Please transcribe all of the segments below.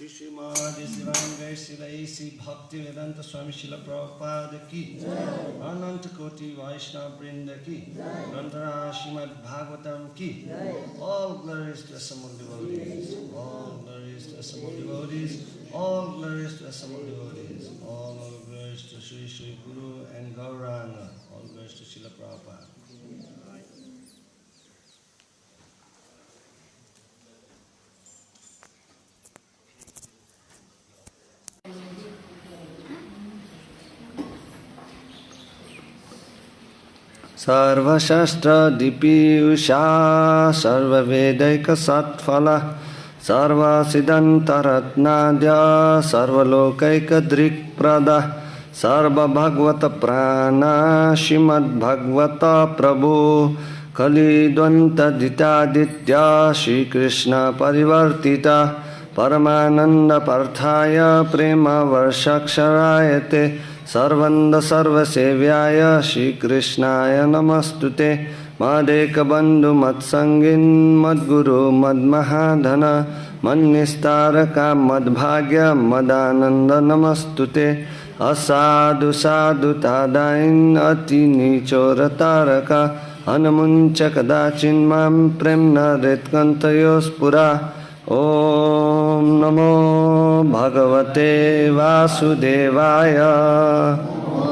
Shishimadi Sivangai Silaisi Bhakti Vedanta Swami Srila Prabhupada ki Ananta Koti Vaishnava Brinda ki Grandhara Srimad Bhagavatam ki. All glories to assembled devotees. All glories to assembled devotees. All glories to assembled devotees. All glories to Sri Sri Guru and Gauranga. All glories to Srila Prabhupada. Sarvashastra dipiyusha sarvavedaika satphala sarvasiddhantaratnadya sarvalokaika drikprada sarva bhagavata prana shrimad bhagavata prabhu kalidvanta ditaditya Shri Krishna parivartita paramananda parthaya prema varshaksharayate Sarvanda Sarva Sevyaya Shri Krishnaya Namastute Madeka Bandhu Matsangin Madguru Madmahadhana Mannistaraka Madbhagya Madananda Namastute Asadu Sadhu Tadain Ati Nichorataraka Anamuncha Kadachin Mam Premna Retkantayos Pura Om Namo Bhagavate Vasudevaya.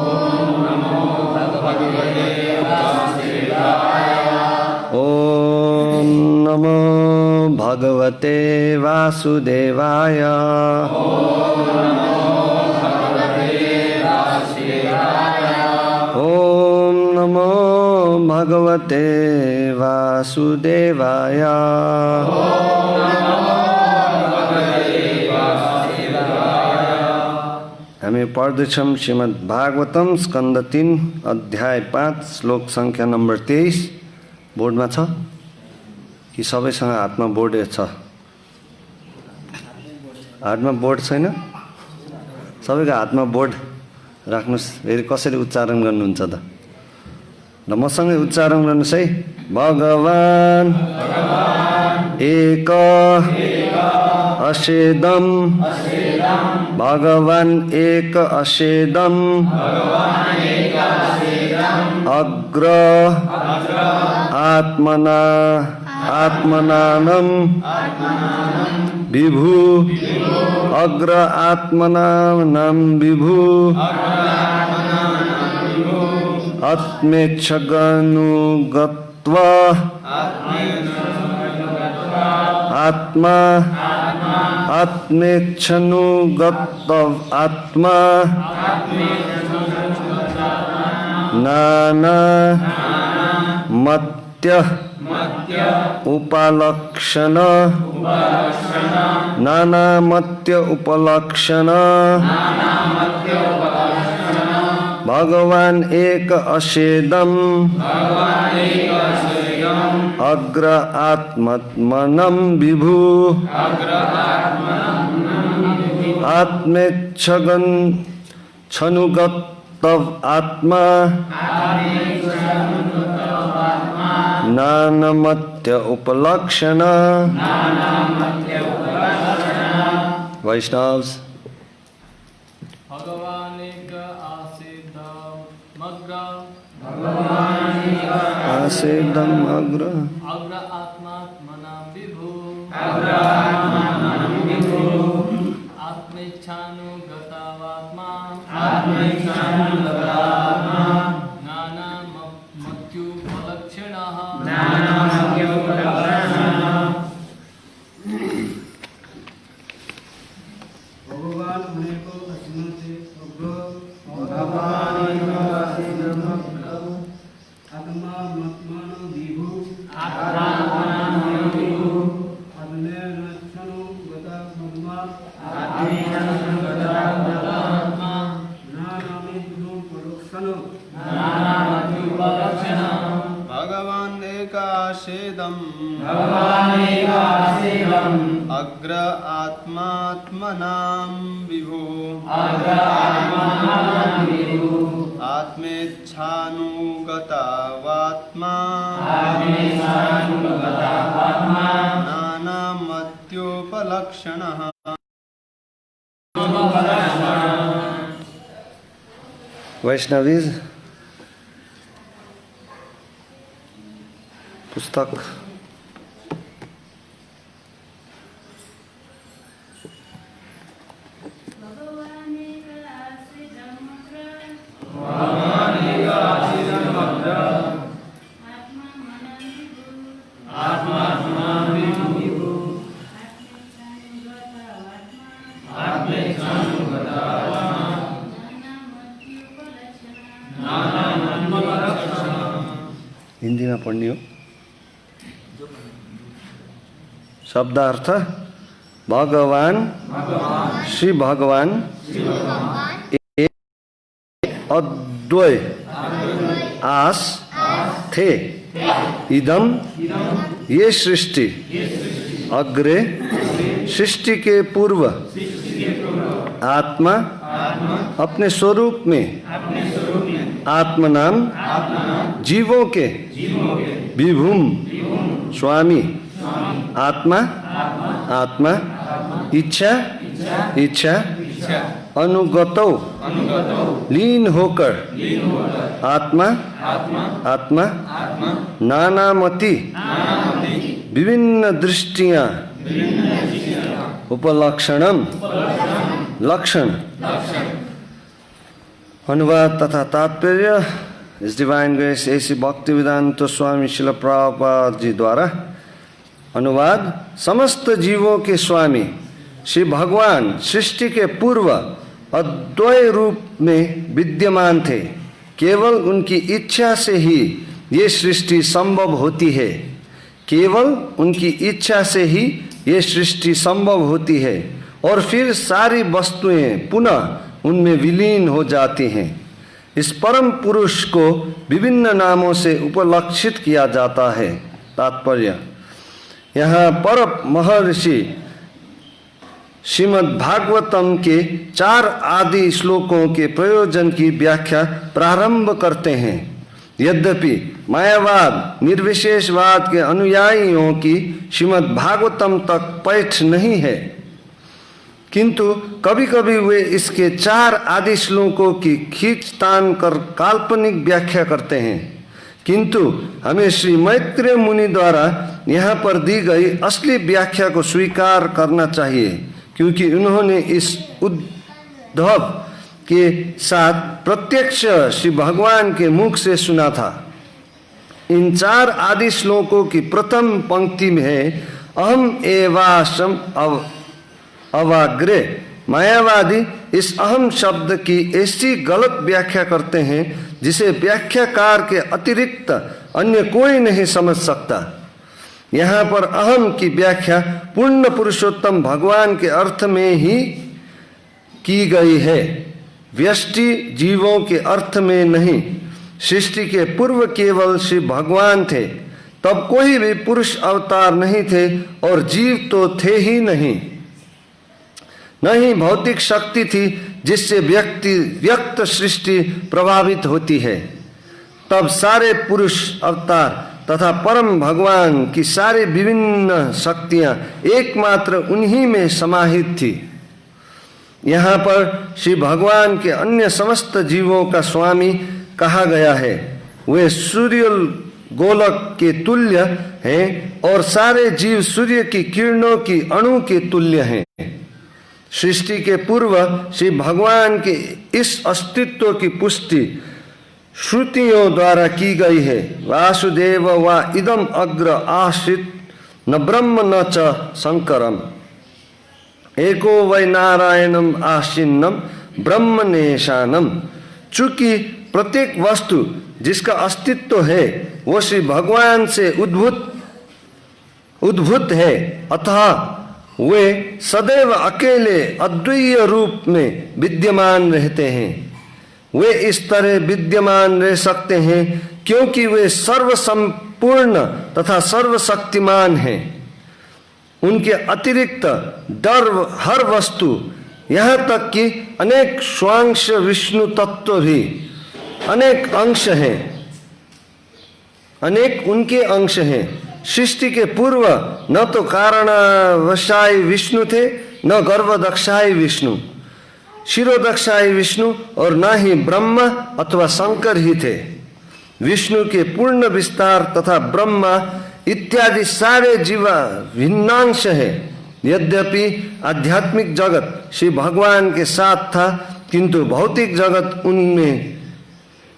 Om Namo Bhagavate Vasudevaya. Om Namo Bhagavate Vasudevaya. Om Namo Bhagavate Vasudevaya. हामी पढ्दैछौं श्रीमद् भागवतम स्कन्द 3 अध्याय 5 श्लोक संख्या number 23 बोर्डमा छ कि सबैसँग हातमा board छ हातमा बोर्ड छैन सबैको हातमा बोर्ड राख्नुस् फेरि कसरी उच्चारण गर्नुहुन्छ त र मसँगै उच्चारण गर्नुस् है भगवान एक अशेदम भगवान एक अशेदम अग्र आत्मना आत्मनानं विभु अग्र आत्मनानं विभु आत्मेच्छगनुगत्वा आत्मा आत्मेच्छनुगत आत्मा नाना मत्य उपलक्षण नाना मत्य उपलक्षण भगवान एक अशेदम अग्र आत्मनम विभु आत्मेच्छगन छनुगत आत्मा नानमत्य उपलक्षण वैष्णव्स आसेदम अग्र आत्मात्मना विभु आत्मेच्छानुगतावात्मा नाना मत्युपलक्षणः भगवान अनेको असीमते अग्र आत्मा मत्मन विभु आत्मेच्छनु गता मत्मा भगवान एकाशेदम अग्र आत्मात्मनां विभु आत्मेच्छानुगतावात्मा नानामत्योपलक्षणः वैष्णवीज पुस्तक हिंदी में पढ़नी हो। शब्दार्थ भगवान श्री भगवान एक अद्वय आस थे इदम ये सृष्टि अग्रे सृष्टि के पूर्व आत्मा अपने स्वरूप में आत्मनाम जीवों के विभुम स्वामी आत्मा आत्मा इच्छा इच्छा अनुगतो लीन होकर आत्मा आत्मा नानामति विभिन्न दृष्टियां उपलक्षणम लक्षण। अनुवाद तथा तात्पर्य। इस डिवाइन ग्रेस एसी भक्तिवेदांत स्वामी श्रील प्रभुपाद जी द्वारा अनुवाद। समस्त जीवों के स्वामी श्री भगवान सृष्टि के पूर्व अद्वय रूप में विद्यमान थे। केवल उनकी इच्छा से ही ये सृष्टि संभव होती है। केवल उनकी इच्छा से ही ये सृष्टि संभव होती है और फिर सारी वस्तुएं पुनः उनमें विलीन हो जाती हैं। इस परम पुरुष को विभिन्न नामों से उपलक्षित किया जाता है। तात्पर्य। यहाँ पर महर्षि श्रीमद् भागवतम के 4 आदि श्लोकों के प्रयोजन की व्याख्या प्रारंभ करते हैं। यद्यपि मायावाद निर्विशेषवाद के अनुयायियों की श्रीमद् भागवतम तक पैठ नहीं है, किंतु कभी कभी वे इसके 4 आदि श्लोकों की खींचतान कर काल्पनिक व्याख्या करते हैं। किंतु हमें श्री मैत्रेय मुनि द्वारा यहाँ पर दी गई असली व्याख्या को स्वीकार करना चाहिए, क्योंकि उन्होंने इस उद्धव के साथ प्रत्यक्ष श्री भगवान के मुख से सुना था। इन 4 आदि श्लोकों की प्रथम पंक्ति में है अहम एवासम अवाग्रे। मायावादी इस अहम शब्द की ऐसी गलत व्याख्या करते हैं जिसे व्याख्याकार के अतिरिक्त अन्य कोई नहीं समझ सकता। यहाँ पर अहम की व्याख्या पूर्ण पुरुषोत्तम भगवान के अर्थ में ही की गई है, व्यष्टि जीवों के अर्थ में नहीं। सृष्टि के पूर्व केवल श्री भगवान थे, तब कोई भी पुरुष अवतार नहीं थे और जीव तो थे ही नहीं। न ही भौतिक शक्ति थी जिससे व्यक्त सृष्टि प्रभावित होती है। तब सारे पुरुष अवतार तथा परम भगवान की सारी विभिन्न शक्तियां एकमात्र उन्हीं में समाहित थी। यहाँ पर श्री भगवान के अन्य समस्त जीवों का स्वामी कहा गया है। वे सूर्य गोलक के तुल्य हैं और सारे जीव सूर्य की किरणों की अणु के तुल्य हैं। सृष्टि के पूर्व श्री भगवान के इस अस्तित्व की पुष्टि श्रुतियों द्वारा की गई है। वासुदेव वा इदम अग्र आश्रित न ब्रह्म न च शंकरम एको वै नारायणम आशिन्नम ब्रह्मनेशानम। चूंकि प्रत्येक वस्तु जिसका अस्तित्व है वो श्री भगवान से उद्भूत है, अतः वे सदैव अकेले अद्वितीय रूप में विद्यमान रहते हैं। वे इस तरह विद्यमान रह सकते हैं क्योंकि वे सर्वसंपूर्ण तथा सर्वशक्तिमान हैं। उनके अतिरिक्त हर वस्तु, यहाँ तक कि अनेक स्वांश विष्णु तत्व भी अनेक अंश हैं, अनेक उनके अंश हैं। सृष्टि के पूर्व न तो कारणवशाय विष्णु थे न गर्भदक्षाय विष्णु। शिरोदक्षाई विष्णु और न ही ब्रह्मा अथवा शंकर ही थे। विष्णु के पूर्ण विस्तार तथा ब्रह्मा इत्यादि सारे जीवा भिन्नांश है। यद्यपि आध्यात्मिक जगत श्री भगवान के साथ था, किंतु भौतिक जगत उनमें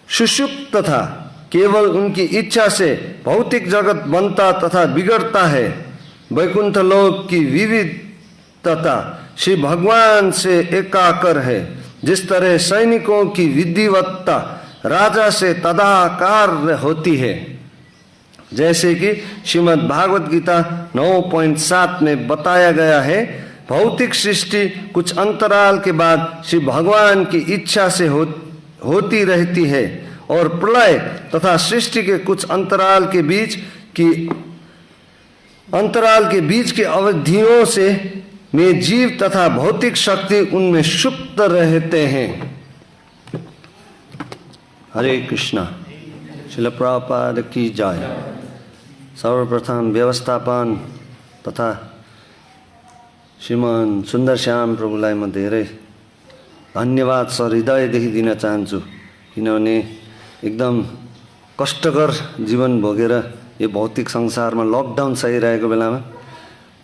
सुषुप्त था। केवल उनकी इच्छा से भौतिक जगत बनता तथा बिगड़ता है। वैकुंठ लोक की विविधता श्री भगवान से एकाकर है। जिस तरह सैनिकों की विधिवत्ता राजा से तदाकार होती है, जैसे कि श्रीमद् भागवत गीता 9.7 में बताया गया है, भौतिक सृष्टि कुछ अंतराल के बाद श्री भगवान की इच्छा से होती रहती है और प्रलय तथा सृष्टि के कुछ अंतराल के बीच की अवधियों से में जीव तथा भौतिक शक्ति उनमें सुप्त रहते हैं। हरे कृष्णा। श्रील प्रभुपाद की जय। सर्वप्रथम व्यवस्थापन तथा श्रीमान सुन्दर श्याम प्रभुलाई म धेरै धन्यवाद सहृदयदेखि दिन चाहन्छु, किनभने एकदम कष्टकर जीवन भोगेर यो भौतिक संसारमा लकडाउन सहिरहेको बेलामा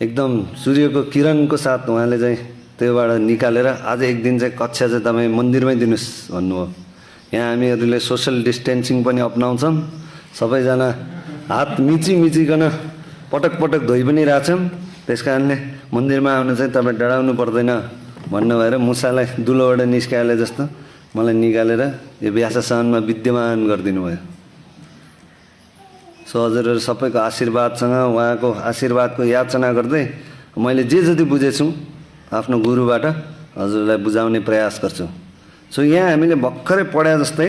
एकदम सूर्यको किरणको साथ उहाँले चाहिँ त्योबाट निकालेर आज एक दिन चाहिँ कक्षा चाहिँ तपाईँ मन्दिरमै दिनुहोस् भन्नुभयो। यहाँ हामीहरूले सोसल डिस्टेन्सिङ पनि अपनाउँछौँ, सबैजना हात मिचिकन पटक पटक धोइ पनि रहेछौँ। त्यस कारणले मन्दिरमा आउनु चाहिँ तपाईँ डराउनु पर्दैन भन्नुभएर मुसालाई दुलोबाट निस्काले जस्तो मलाई निकालेर यो व्याससदनमा विद्यमान गरिदिनु भयो। सो हजुरहरू सबैको आशीर्वादसँग उहाँको आशीर्वादको याचना गर्दै मैले जे जति बुझेछु आफ्नो गुरुबाट हजुरलाई बुझाउने प्रयास गर्छु। सो यहाँ हामीले भर्खरै पढे जस्तै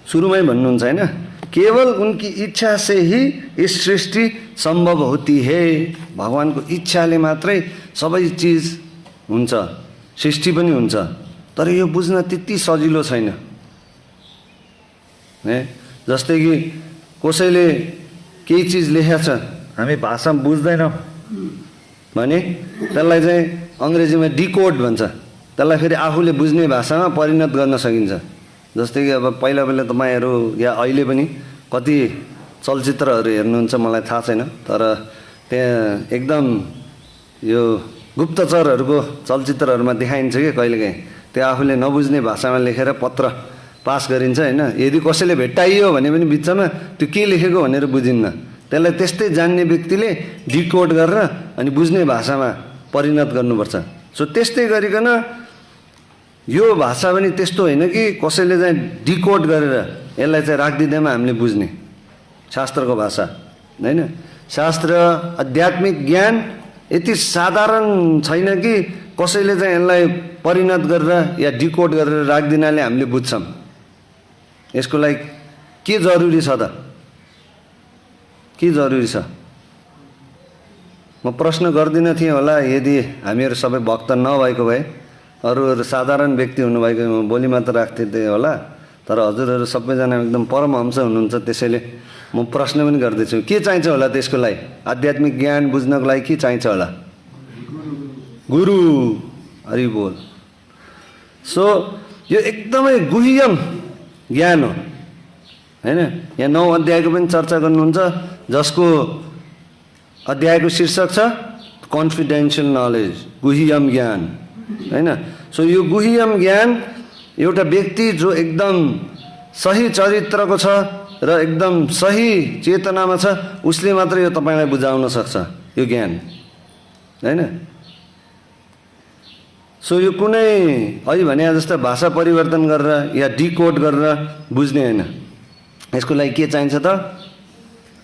सुरुमै भन्नुहुन्छ हैन, केवल उनकी इच्छा से ही इस सृष्टि संभव होती है। भगवानको इच्छाले मात्रै सबै चिज हुन्छ, सृष्टि पनि हुन्छ। तर यो बुझ्न त्यति सजिलो छैन है। जस्तै कि कसैले केही चिज लेखेको छ, हामी भाषा बुझ्दैनौँ भने त्यसलाई चाहिँ अङ्ग्रेजीमा डिकोड भन्छ, त्यसलाई फेरि आफूले बुझ्ने भाषामा परिणत गर्न सकिन्छ। जस्तै कि अब पहिला तपाईँहरू या अहिले पनि कति चलचित्रहरू हेर्नुहुन्छ मलाई थाहा छैन, तर त्यहाँ एकदम यो गुप्तचरहरूको चलचित्रहरूमा देखाइन्छ कि कहिलेकाहीँ त्यो आफूले नबुझ्ने भाषामा लेखेर पत्र पास गरिन्छ हैन। यदि कसैले भेट्टाइयो भने पनि बिचमा त्यो के लेखेको भनेर बुझिन्न, त्यसलाई त्यस्तै जान्ने व्यक्तिले डिकोड गरेर अनि बुझ्ने भाषामा परिणत गर्नुपर्छ। सो त्यस्तै गरिकन यो भाषा पनि त्यस्तो होइन कि कसैले चाहिँ डिकोड गरेर यसलाई चाहिँ राखिदिँदैमा हामीले बुझ्ने शास्त्रको भाषा हैन। शास्त्र आध्यात्मिक ज्ञान यति साधारण छैन कि कसैले चाहिँ यसलाई परिणत गरेर या डिकोड गरेर राखिदिनाले हामीले बुझ्छौँ। यसको लागि के जरुरी छ त? के जरुरी छ? म प्रश्न गर्दिन थिएँ होला यदि हामीहरू सबै भक्त नभएको भए, अरूहरू साधारण व्यक्ति हुनुभएको बोली मात्र राख्थे होला। तर हजुरहरू सबैजना एकदम परमहंस हुनुहुन्छ, त्यसैले म प्रश्न पनि गर्दैछु, के चाहिन्छ होला त्यसको लागि? आध्यात्मिक ज्ञान बुझ्नको लागि के चाहिन्छ होला? गुरु। हरि बोल। सो यो एकदमै गुह्यम ज्ञान हो हैन। यहाँ 9 अध्यायको पनि चर्चा गर्नुहुन्छ, जसको अध्यायको शीर्षक छ कन्फिडेन्शियल नलेज, गुह्यम ज्ञान हैन। सो यो गुह्यम ज्ञान एउटा व्यक्ति जो एकदम सही चरित्रको छ र एकदम सही चेतनामा छ उसले मात्र यो तपाईलाई बुझाउन सक्छ यो ज्ञान हैन। सो यो कुनै अहिले भने जस्तो भाषा परिवर्तन गरेर या डिकोड गरेर बुझ्ने हैन। यसको लागि के चाहिन्छ त?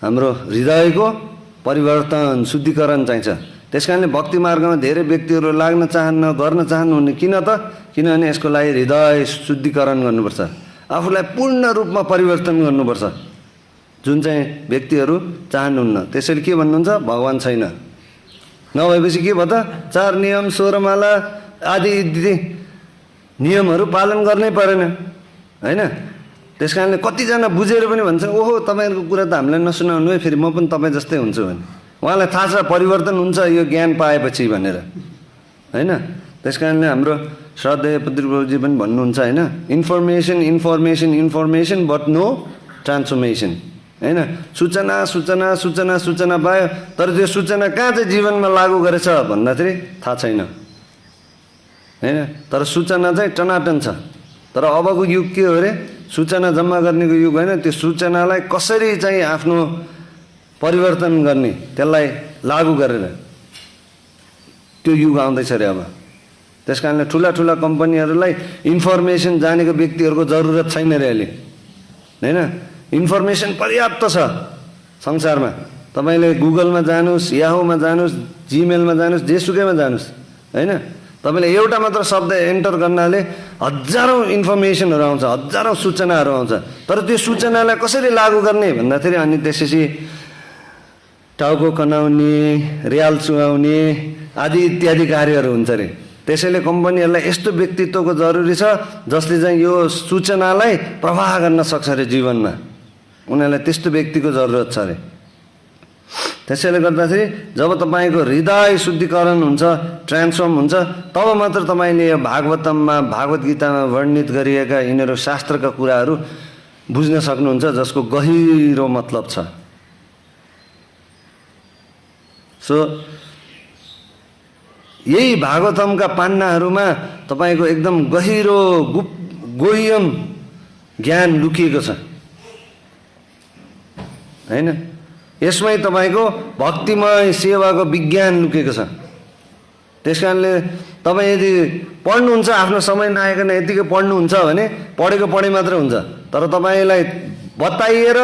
हाम्रो हृदयको परिवर्तन, शुद्धिकरण चाहिन्छ। त्यसकारणले भक्ति मार्गमा धेरै व्यक्तिहरू लाग्न चाहन्न, गर्न चाहनुहुन्न। किन त? किनभने यसको लागि हृदय शुद्धिकरण गर्नुपर्छ, आफूलाई पूर्ण रूपमा परिवर्तन गर्नुपर्छ, जुन चाहिँ व्यक्तिहरू चाहनुहुन्न। त्यसैले के भन्नुहुन्छ? भगवान छैन। नभएपछि के भयो त? 4 नियम 16 माला आदि इत्यादि नियमहरू पालन गर्नै परेन हैन। त्यसकारणले कतिजना बुझेर पनि भन्छ, ओहो तपाईँहरूको कुरा त हामीलाई नसुनाउनु है, फेरि म पनि तपाईँ जस्तै हुन्छु भने। उहाँलाई थाहा छ परिवर्तन हुन्छ यो ज्ञान पाएपछि भनेर हैन। त्यस कारणले हाम्रो श्रद्धेय पत्रिप्रभुजी पनि भन्नुहुन्छ होइन, information information information but no transformation होइन। सूचना सूचना सूचना सूचना पायो, तर त्यो सूचना कहाँ चाहिँ जीवनमा लागू गरेछ भन्दाखेरि थाहा छैन होइन। तर सूचना चाहिँ टनाटन छ। तर अबको युग के हो अरे, सूचना जम्मा गर्नेको युग होइन, त्यो सूचनालाई कसरी चाहिँ आफ्नो परिवर्तन गर्ने, त्यसलाई लागू गरेर त्यो युग आउँदैछ अरे अब। त्यस कारणले ठुला ठुला कम्पनीहरूलाई इन्फर्मेसन जानेको व्यक्तिहरूको जरुरत छैन अरे अहिले होइन। इन्फर्मेसन पर्याप्त छ संसारमा। तपाईँले गुगलमा जानुहोस्, याहुमा जानुहोस्, जिमेलमा जानुहोस्, जेसुकैमा जानुहोस् होइन, तपाईँले एउटा मात्र शब्द एन्टर गर्नाले हजारौँ इन्फर्मेसनहरू आउँछ, हजारौँ सूचनाहरू आउँछ। तर त्यो सूचनालाई कसरी लागू गर्ने भन्दाखेरि अनि त्यसपछि टाउको कनाउने, रियाल चुहाउने आदि इत्यादि कार्यहरू हुन्छ अरे। त्यसैले कम्पनीहरूलाई यस्तो व्यक्तित्वको जरुरी छ जसले चाहिँ यो सूचनालाई प्रवाह गर्न सक्छ अरे जीवनमा। उनीहरूलाई त्यस्तो व्यक्तिको जरुरत छ अरे। त्यसैले गर्दाखेरि जब तपाईँको हृदय शुद्धिकरण हुन्छ, ट्रान्सफर्म हुन्छ, तब मात्र तपाईँले यो भागवतममा, भागवत गीतामा वर्णित गरिएका यिनीहरू शास्त्रका कुराहरू बुझ्न सक्नुहुन्छ जसको गहिरो मतलब छ। सो यही भागवतमका पान्नाहरूमा तपाईँको एकदम गहिरो गोह्यम ज्ञान लुकिएको छ होइन। यसमै तपाईँको भक्तिमय सेवाको विज्ञान लुकेको छ। त्यस कारणले तपाईँ यदि पढ्नुहुन्छ, आफ्नो समय नआइकन यतिकै पढ्नुहुन्छ भने पढेको पढे मात्रै हुन्छ। तर तपाईँलाई बताइएर,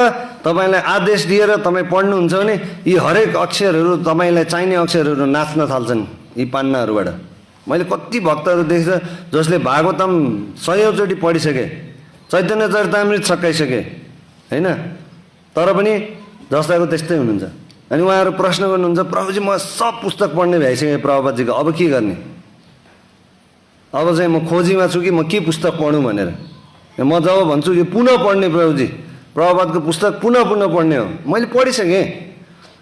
तपाईँलाई आदेश दिएर तपाईँ पढ्नुहुन्छ भने यी हरेक अक्षरहरू, तपाईँलाई चाहिने अक्षरहरू नाच्न थाल्छन् यी पान्नाहरूबाट। मैले कति भक्तहरू देख्छ जसले भागवतम 100 चोटि पढिसके, चैतन्य चरितामृत सकाइसके होइन, तर पनि जस्ताको त्यस्तै हुनुहुन्छ। अनि उहाँहरू प्रश्न गर्नुहुन्छ, प्रभुजी म सब पुस्तक पढ्ने भइसकेँ प्रभुपादजीको, अब के गर्ने? अब चाहिँ म खोजीमा छु कि म के पुस्तक पढौँ भनेर। म जब भन्छु कि पुनः पढ्ने प्रभुजी, प्रभुपादको पुस्तक पुनः पुनः पढ्ने हो। मैले पढिसकेँ,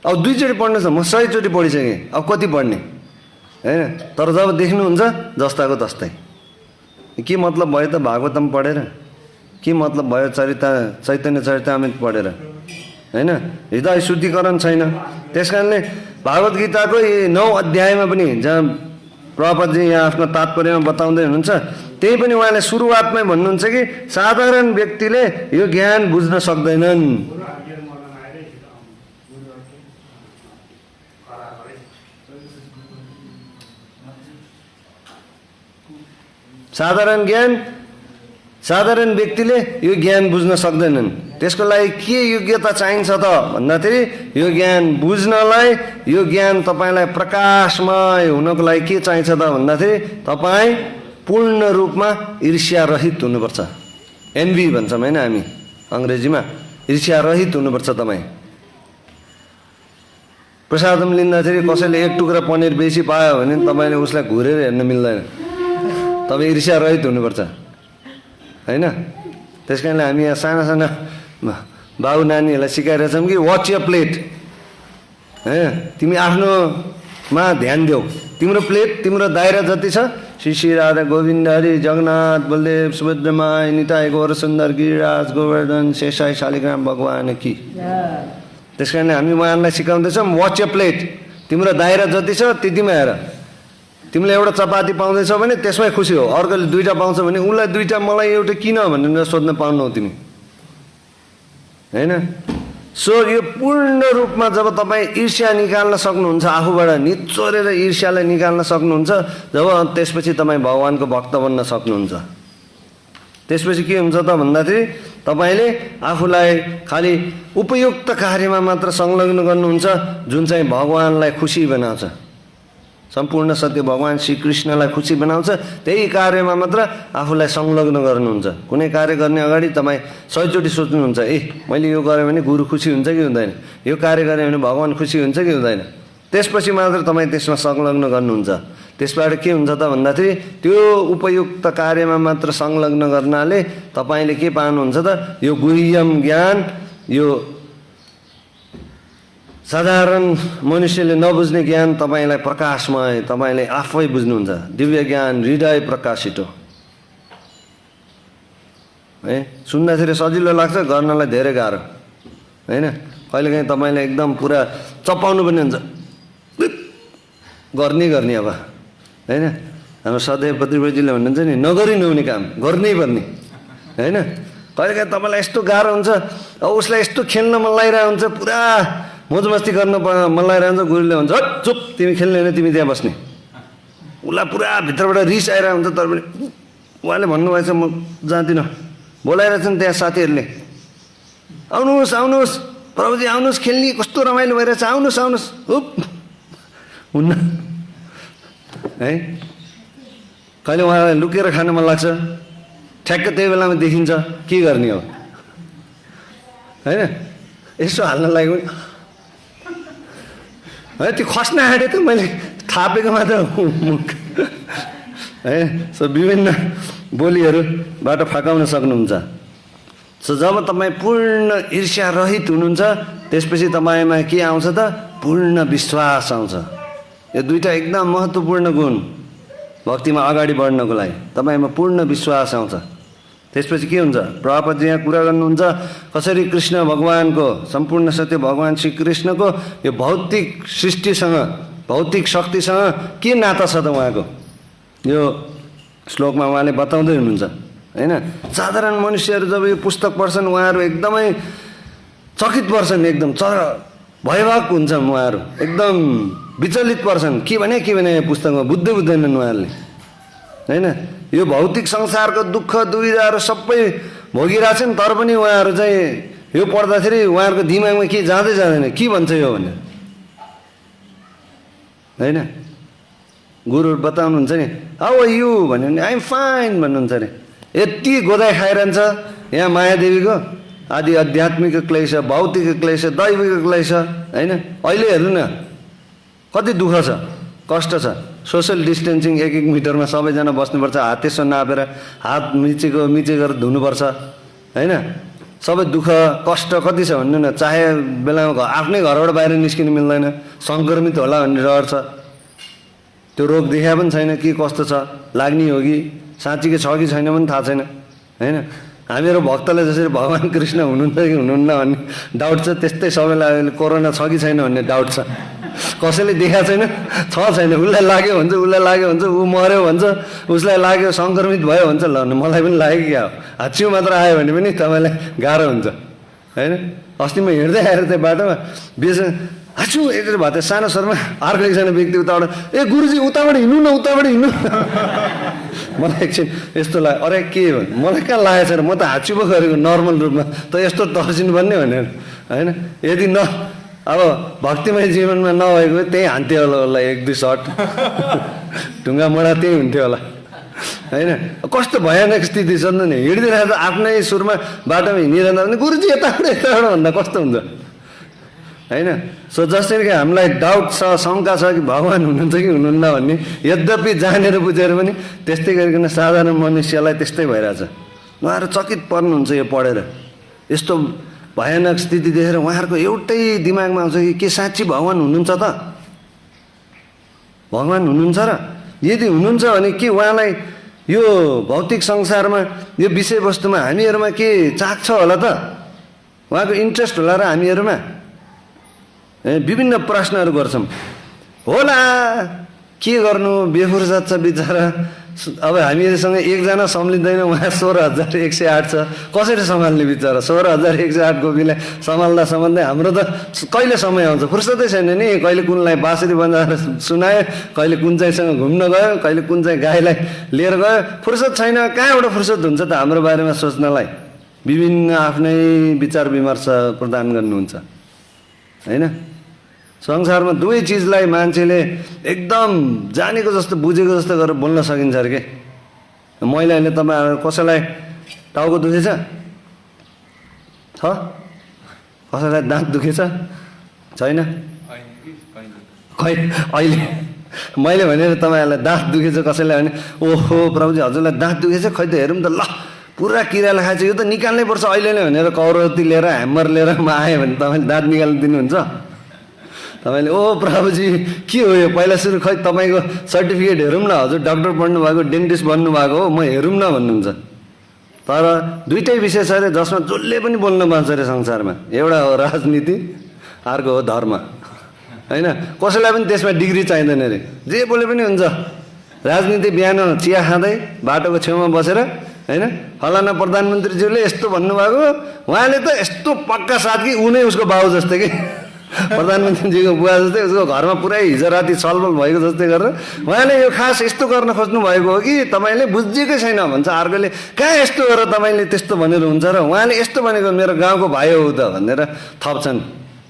अब 2 चोटि पढ्नु छ, म 100 चोटि पढिसकेँ, अब कति पढ्ने होइन। तर जब देख्नुहुन्छ जस्ताको तस्तै। के मतलब भयो त भागवतम पढेर? के मतलब भयो चैतन्य चरितामृत पढेर होइन? हृदय शुद्धिकरण छैन। त्यस कारणले भागवत गीताको यी 9 अध्यायमा पनि जहाँ प्रभुपादजी यहाँ आफ्नो तात्पर्यमा बताउँदै हुनुहुन्छ, त्यही पनि उहाँले सुरुवातमै भन्नुहुन्छ कि साधारण व्यक्तिले यो ज्ञान बुझ्न सक्दैनन्। साधारण व्यक्तिले यो ज्ञान बुझ्न सक्दैनन्। त्यसको लागि के योग्यता चाहिन्छ त भन्दाखेरि यो ज्ञान बुझ्नलाई, यो ज्ञान तपाईँलाई प्रकाशमय हुनको लागि के चाहिन्छ त भन्दाखेरि तपाईँ पूर्ण रूपमा ईर्ष्या रहित हुनुपर्छ। एन्भी भन्छौँ होइन हामी अङ्ग्रेजीमा, ईर्ष्या रहित हुनुपर्छ तपाईँ। प्रसादम लिँदाखेरि कसैले 1 टुक्रा पनिर बेसी पायो भने तपाईँले उसलाई घुरेर हेर्न मिल्दैन। तपाईँ ईर्ष्या रहित हुनुपर्छ होइन। त्यस कारणले हामी यहाँ साना साना बाबु नानीहरूलाई सिकाइरहेछौँ कि वाच यर प्लेट होइन। तिमी आफ्नोमा ध्यान देऊ। तिम्रो प्लेट, तिम्रो दायरा जति छ, श्री श्री राधा गोविन्द हरि जगन्नाथ बलदेव सुभद्रमाय निताय गौर सुन्दर गिरिराज गोवर्धन शेषाय शालिग्राम भगवान की। त्यस कारणले हामी उहाँहरूलाई सिकाउँदैछौँ वाच यर प्लेट। तिम्रो दायरा जति छ त्यतिमा हेर। तिमीले एउटा चपाती पाउँदैछौ भने त्यसमै खुसी हो। अर्कोले 2टा पाउँछ भने उसलाई 2टा मलाई एउटा किन भनेर सोध्न पाउनौ तिमी होइन। सो यो पूर्ण रूपमा जब तपाईँ ईर्ष्या निकाल्न सक्नुहुन्छ, आफूबाट निचोरेर ईर्ष्यालाई निकाल्न सक्नुहुन्छ, जब त्यसपछि तपाईँ भगवानको भक्त बन्न सक्नुहुन्छ। त्यसपछि के हुन्छ त भन्दाखेरि तपाईँले आफूलाई खालि उपयुक्त कार्यमा मात्र संलग्न गर्नुहुन्छ, जुन चाहिँ भगवानलाई खुसी बनाउँछ। सम्पूर्ण सत्य भगवान श्रीकृष्णलाई खुसी बनाउँछ, त्यही कार्यमा मात्र आफूलाई संलग्न गर्नुहुन्छ। कुनै कार्य गर्ने अगाडि तपाईँ 100 चोटि सोच्नुहुन्छ, मैले यो गरेँ भने गुरु खुसी हुन्छ कि हुँदैन, यो कार्य गरेँ भने भगवान खुसी हुन्छ कि हुँदैन। त्यसपछि मात्र तपाईँ त्यसमा संलग्न गर्नुहुन्छ। त्यसबाट के हुन्छ त भन्दाखेरि त्यो उपयुक्त कार्यमा मात्र संलग्न गर्नाले तपाईँले के पाउनुहुन्छ त, यो गुह्यम ज्ञान, यो साधारण मनुष्यले नबुझ्ने ज्ञान तपाईँलाई प्रकाशमय, तपाईँले आफै बुझ्नुहुन्छ। दिव्य ज्ञान हृदय प्रकाशित हो है। सुन्दाखेरि सजिलो लाग्छ, गर्नलाई धेरै गाह्रो होइन। कहिलेकाहीँ तपाईँले एकदम पुरा चपाउनु पनि हुन्छ, गर्ने अब होइन। हाम्रो सदैव पत्रिजीले भन्नुहुन्छ नि, नगरी नहुने काम गर्नै पर्ने होइन। कहिलेकाहीँ तपाईँलाई यस्तो गाह्रो हुन्छ, अब उसलाई यस्तो खेल्न मन लागिरहेको हुन्छ, पुरा मोज मस्ती गर्न मन लागिरहेको हुन्छ। गुरुले भन्छ हट चुप, तिमी खेल्ने होइन, तिमी त्यहाँ बस्ने। उसलाई पुरा भित्रबाट रिस आइरहेको हुन्छ, तर पनि उहाँले भन्नुभएछ म जाँदिनँ। बोलाइरहेछन् त्यहाँ साथीहरूले, आउनुहोस् आउनुहोस् प्रभुजी आउनुहोस्, खेल्ने कस्तो रमाइलो भइरहेछ, आउनुहोस् आउनुहोस्। हुप हुन्न है। कहिले उहाँलाई लुकेर खान मन लाग्छ, ठ्याक्क त्यही बेलामा देखिन्छ, के गर्ने हो होइन। यसो हाल्न लाग्यो भने है त्यो खस्न आँटे त मैले थापेको मात्र है। सो विभिन्न बोलीहरूबाट फकाउन सक्नुहुन्छ। सो जब तपाईँ पूर्ण ईर्ष्या रहित हुनुहुन्छ, त्यसपछि तपाईँमा के आउँछ त? पूर्ण विश्वास आउँछ। यो दुईटा एकदम महत्त्वपूर्ण गुण भक्तिमा अगाडि बढ्नको लागि। तपाईँमा पूर्ण विश्वास आउँछ। त्यसपछि के हुन्छ? प्रभुपादजी यहाँ कुरा गर्नुहुन्छ कसरी कृष्ण भगवानको, सम्पूर्ण सत्य भगवान श्री कृष्णको यो भौतिक सृष्टिसँग, भौतिक शक्तिसँग के नाता छ त उहाँको। यो श्लोकमा उहाँले बताउँदै हुनुहुन्छ होइन। साधारण मनुष्यहरू जब यो पुस्तक पढ्छन्, उहाँहरू एकदमै चकित पर्छन्, एकदम भयभक हुन्छन् उहाँहरू, एकदम विचलित पर्छन्। के भने यो पुस्तकमा बुझ्दैनन् उहाँहरूले होइन। यो भौतिक संसारको दुःख दुविधाहरू सबै भोगिरहेछन्, तर पनि उहाँहरू चाहिँ यो पढ्दाखेरि उहाँहरूको दिमागमा के जाँदैन, के भन्छ यो भनेर होइन। गुरुहरू बताउनुहुन्छ नि, हाउ आर यु भन्यो भने आइएम फाइन भन्नुहुन्छ अरे। यति गोदाइ खाइरहन्छ यहाँ मायादेवीको आदि आध्यात्मिक क्लेश, भौतिक क्लेश, दैविक क्लेश होइन। अहिले हेर्नु न कति दुःख छ, कष्ट छ। सोसल डिस्टेन्सिङ 1-1 मिटरमा सबैजना बस्नुपर्छ, हात यसो नापेर हात मिचेर धुनुपर्छ होइन। सबै दुःख कष्ट कति छ भन्नु न। चाहे बेलामा आफ्नै घरबाट बाहिर निस्किनु मिल्दैन, सङ्क्रमित होला भन्ने डर छ। त्यो रोग देखा पनि छैन, के कस्तो छ, लाग्ने हो कि साँच्चीकै छ कि छैन पनि थाहा छैन होइन। हामीहरू भक्तले जसरी भगवान् कृष्ण हुनुहुन्छ कि हुनुहुन्न भन्ने डाउट छ, त्यस्तै सबैलाई अहिले कोरोना छ कि छैन भन्ने डाउट छ। कसैले देखाएको छैन, छ छैन, उसलाई लाग्यो भन्छ, ऊ मऱ्यो भन्छ, उसलाई लाग्यो सङ्क्रमित भयो भन्छ। ल मलाई पनि लाग्यो क्या हो, हाच्छिउ मात्र आयो भने पनि तपाईँलाई गाह्रो हुन्छ होइन। अस्ति म हिँड्दै आएर त्यो बाटोमा हाच्छिउ यसरी भयो, त्यो सानो स्वरमा अर्को एकजना व्यक्ति उताबाट गुरुजी उताबाट हिँड्नु न, उताबाट हिँड्नु। मलाई एकछिन यस्तो लाग्यो, अरे के हो मलाई कहाँ लागेको छैन, म त हाच्छिउ पो गरेको नर्मल रूपमा, त यस्तो तर्सिनु पर्ने भनेर होइन। यदि अब भक्तिमय जीवनमा नभएको त्यही हान्थ्यो होला 1-2 सट ढुङ्गा मोडा त्यही हुन्थ्यो होला होइन। कस्तो भयानक स्थिति छ नि, हिँडिदिरहेको त आफ्नै सुरमा बाटोमा हिँडिरहँदा पनि गुरुजी यताबाट भन्दा कस्तो हुन्छ होइन। सो जसरी कि हामीलाई डाउट छ, शङ्का छ कि भगवान् हुनुहुन्छ कि हुनुहुन्न भन्ने, यद्यपि जानेर बुझेर पनि त्यस्तै गरिकन साधारण मनुष्यलाई त्यस्तै भइरहेछ। उहाँहरू चकित पर्नुहुन्छ यो पढेर। यस्तो भयानक स्थिति देखेर उहाँहरूको एउटै दिमागमा आउँछ कि के साँच्ची भगवान् हुनुहुन्छ त? भगवान् हुनुहुन्छ र यदि हुनुहुन्छ भने के उहाँलाई यो भौतिक संसारमा, यो विषयवस्तुमा हामीहरूमा के चाख छ होला त? उहाँको इन्ट्रेस्ट होला र हामीहरूमा? विभिन्न प्रश्नहरू गर्छौँ होला। के गर्नु, बेफुर्सद छ बिचरा। अब हामीहरूसँग एकजना सम्झिँदैन, उहाँ 16,108 छ, कसरी सम्हाल्ने बिचरा? 16,108 गोपीलाई सम्हाल्दा हाम्रो त कहिले समय आउँछ, फुर्सदै छैन नि। कहिले कुनलाई बाँसुरी बजाएर सुनायो, कहिले कुन चाहिँसँग घुम्न गयो, कहिले कुन चाहिँ गाईलाई लिएर गयो, फुर्सद छैन। कहाँबाट फुर्सद हुन्छ त हाम्रो बारेमा सोच्नलाई? विभिन्न आफ्नै विचार विमर्श प्रदान गर्नुहुन्छ होइन। संसारमा दुवै चिजलाई मान्छेले एकदम जानेको जस्तो, बुझेको जस्तो गरेर बोल्न सकिन्छ अरे के। मैले अहिले तपाईँहरू कसैलाई टाउको दुखेछ छ, कसैलाई दाँत दुखेछ छैन, खै अहिले मैले भनेर तपाईँहरूलाई दाँत दुखेछ कसैलाई भने ओहो प्रभुजी हजुरलाई दाँत दुखेछ, खै त हेरौँ त, ल पुरा किराले खाएछ, यो त निकाल्नै पर्छ अहिले नै भनेर कौरती लिएर ह्यामर लिएर म आएँ भने तपाईँले दाँत निकाल्नु दिनुहुन्छ तपाईँले ओ प्रभुजी के हो यो पहिला सुरु खै तपाईँको सर्टिफिकेट हेरौँ न, हजुर डक्टर पढ्नुभएको डेन्टिस्ट बन्नुभएको हो, म हेरौँ न भन्नुहुन्छ। तर दुइटै विषय छ अरे जसमा जसले पनि बोल्न पाउँछ अरे संसारमा। एउटा हो राजनीति, अर्को हो धर्म, होइन? कसैलाई पनि त्यसमा डिग्री चाहिँदैन अरे, जे बोले पनि हुन्छ। राजनीति बिहान चिया खाँदै बाटोको छेउमा बसेर, होइन, फलाना प्रधानमन्त्रीज्यूले यस्तो भन्नुभएको, उहाँले त यस्तो पक्का साथ कि ऊ नै उसको बाउ जस्तै कि प्रधानमन्त्रीजीको बुवा जस्तै उसको घरमा पुरै हिजो राति छलफल भएको जस्तै गरेर उहाँले यो खास यस्तो गर्न खोज्नु भएको हो कि तपाईँले बुझेकै छैन भन्छ। अर्कोले कहाँ यस्तो गरेर तपाईँले त्यस्तो भनेर हुन्छ र उहाँले यस्तो भनेको मेरो गाउँको भाइ हो त भनेर थप्छन्,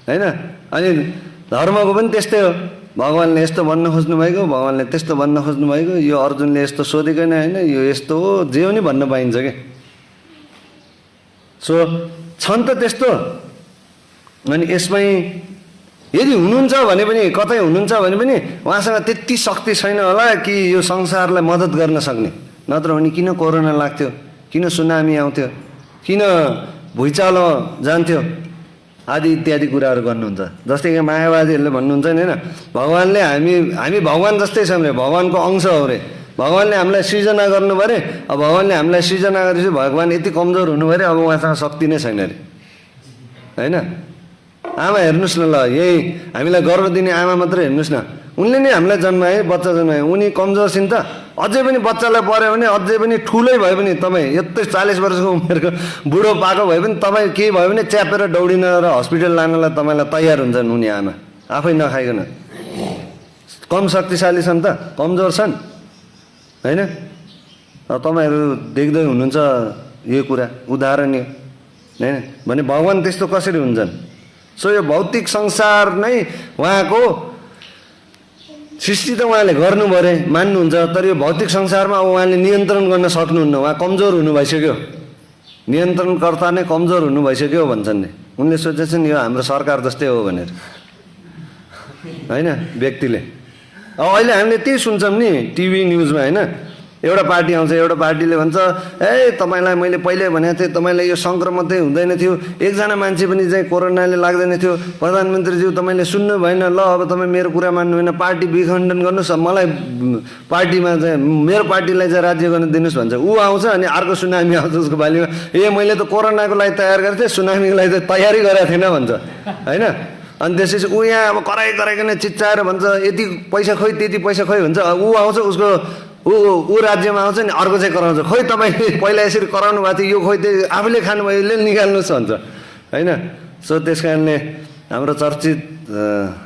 होइन? अनि धर्मको पनि त्यस्तै हो। भगवान्ले यस्तो भन्न खोज्नु भएको, भगवान्ले त्यस्तो भन्न खोज्नु भएको, यो अर्जुनले यस्तो सोधेकै नै होइन, यो यस्तो हो, जे पनि भन्न पाइन्छ क्या। सो छन् त त्यस्तो। अनि यसमै यदि हुनुहुन्छ भने पनि, कतै हुनुहुन्छ भने पनि उहाँसँग त्यति शक्ति छैन होला कि यो संसारलाई मद्दत गर्न सक्ने। नत्र भने किन कोरोना लाग्थ्यो, किन सुनामी आउँथ्यो, किन भुइँचालो जान्थ्यो आदि इत्यादि कुराहरू गर्नुहुन्छ। जस्तै कि मायावादीहरूले भन्नुहुन्छ नि, होइन, भगवान्ले हामी भगवान जस्तै छौँ रे, भगवानको अंश हो रे, भगवान्ले हामीलाई सृजना गर्नु पऱ्यो, अब भगवान्ले हामीलाई सृजना गरेपछि भगवान् यति कमजोर हुनु पऱ्यो, अब उहाँसँग शक्ति नै छैन अरे, होइन? आमा हेर्नुहोस् न, ल यही हामीलाई गर्व दिने आमा मात्रै हेर्नुहोस् न, उनले नै हामीलाई जन्माए, बच्चा जन्माए, उनी कमजोर छिन् त। अझै पनि बच्चालाई पऱ्यो भने, अझै पनि ठुलै भए पनि, तपाईँ यत्रो 40 वर्षको उमेरको बुढो पाएको भए पनि तपाईँ केही भयो भने च्यापेर दौडिन र हस्पिटल लानलाई तपाईँलाई तयार हुन्छन् उनी आमा, आफै नखाइकन। कम शक्तिशाली छन् त, कमजोर छन्, होइन? तपाईँहरू देख्दै हुनुहुन्छ यो कुरा, उदाहरण यो, होइन? भने भगवान् त्यस्तो कसरी हुन्छन्? सो यो भौतिक संसार नै उहाँको सृष्टि त उहाँले गर्नु परे, मान्नुहुन्छ। तर यो भौतिक संसारमा अब उहाँले नियन्त्रण गर्न सक्नुहुन्न, उहाँ कमजोर हुनु भइसक्यो, नियन्त्रणकर्ता नै कमजोर हुनु भइसक्यो भन्छन् नि। उनले सोचेछन् यो हाम्रो सरकार जस्तै हो भनेर, होइन? व्यक्तिले अब अहिले हामीले त्यही सुन्छौँ नि टिभी न्युजमा, होइन? एउटा पार्टी आउँछ, एउटा पार्टीले भन्छ ए तपाईँलाई मैले पहिले भनेको थिएँ, तपाईँलाई यो सङ्क्रमणै हुँदैन थियो, एकजना मान्छे पनि चाहिँ कोरोनाले लाग्दैन थियो, प्रधानमन्त्रीज्यू तपाईँले सुन्नु भएन, ल अब तपाईँ मेरो कुरा मान्नु भएन, पार्टी विखण्डन गर्नुहोस्, मलाई पार्टीमा चाहिँ मेरो पार्टीलाई चाहिँ राज्य गर्न दिनुहोस् भन्छ। ऊ आउँछ अनि अर्को सुनामी आउँछ उसको बालीमा, ए मैले त कोरोनाको लागि तयार गरेको थिएँ, सुनामीको लागि त तयारी गरेको थिएन भन्छ, होइन? अनि त्यसपछि ऊ यहाँ अब कराइकन चिच्चाएर भन्छ यति पैसा खोइ त्यति पैसा खोइ भन्छ। ऊ आउँछ उसको ऊ राज्यमा आउँछ नि अर्को चाहिँ कराउँछ, खोइ तपाईँले पहिला यसरी कराउनु भएको थियो, यो खोइ त्यो आफूले खानुभयो, यसले निकाल्नुहोस् भन्छ, होइन? सो त्यस कारणले हाम्रो चर्चित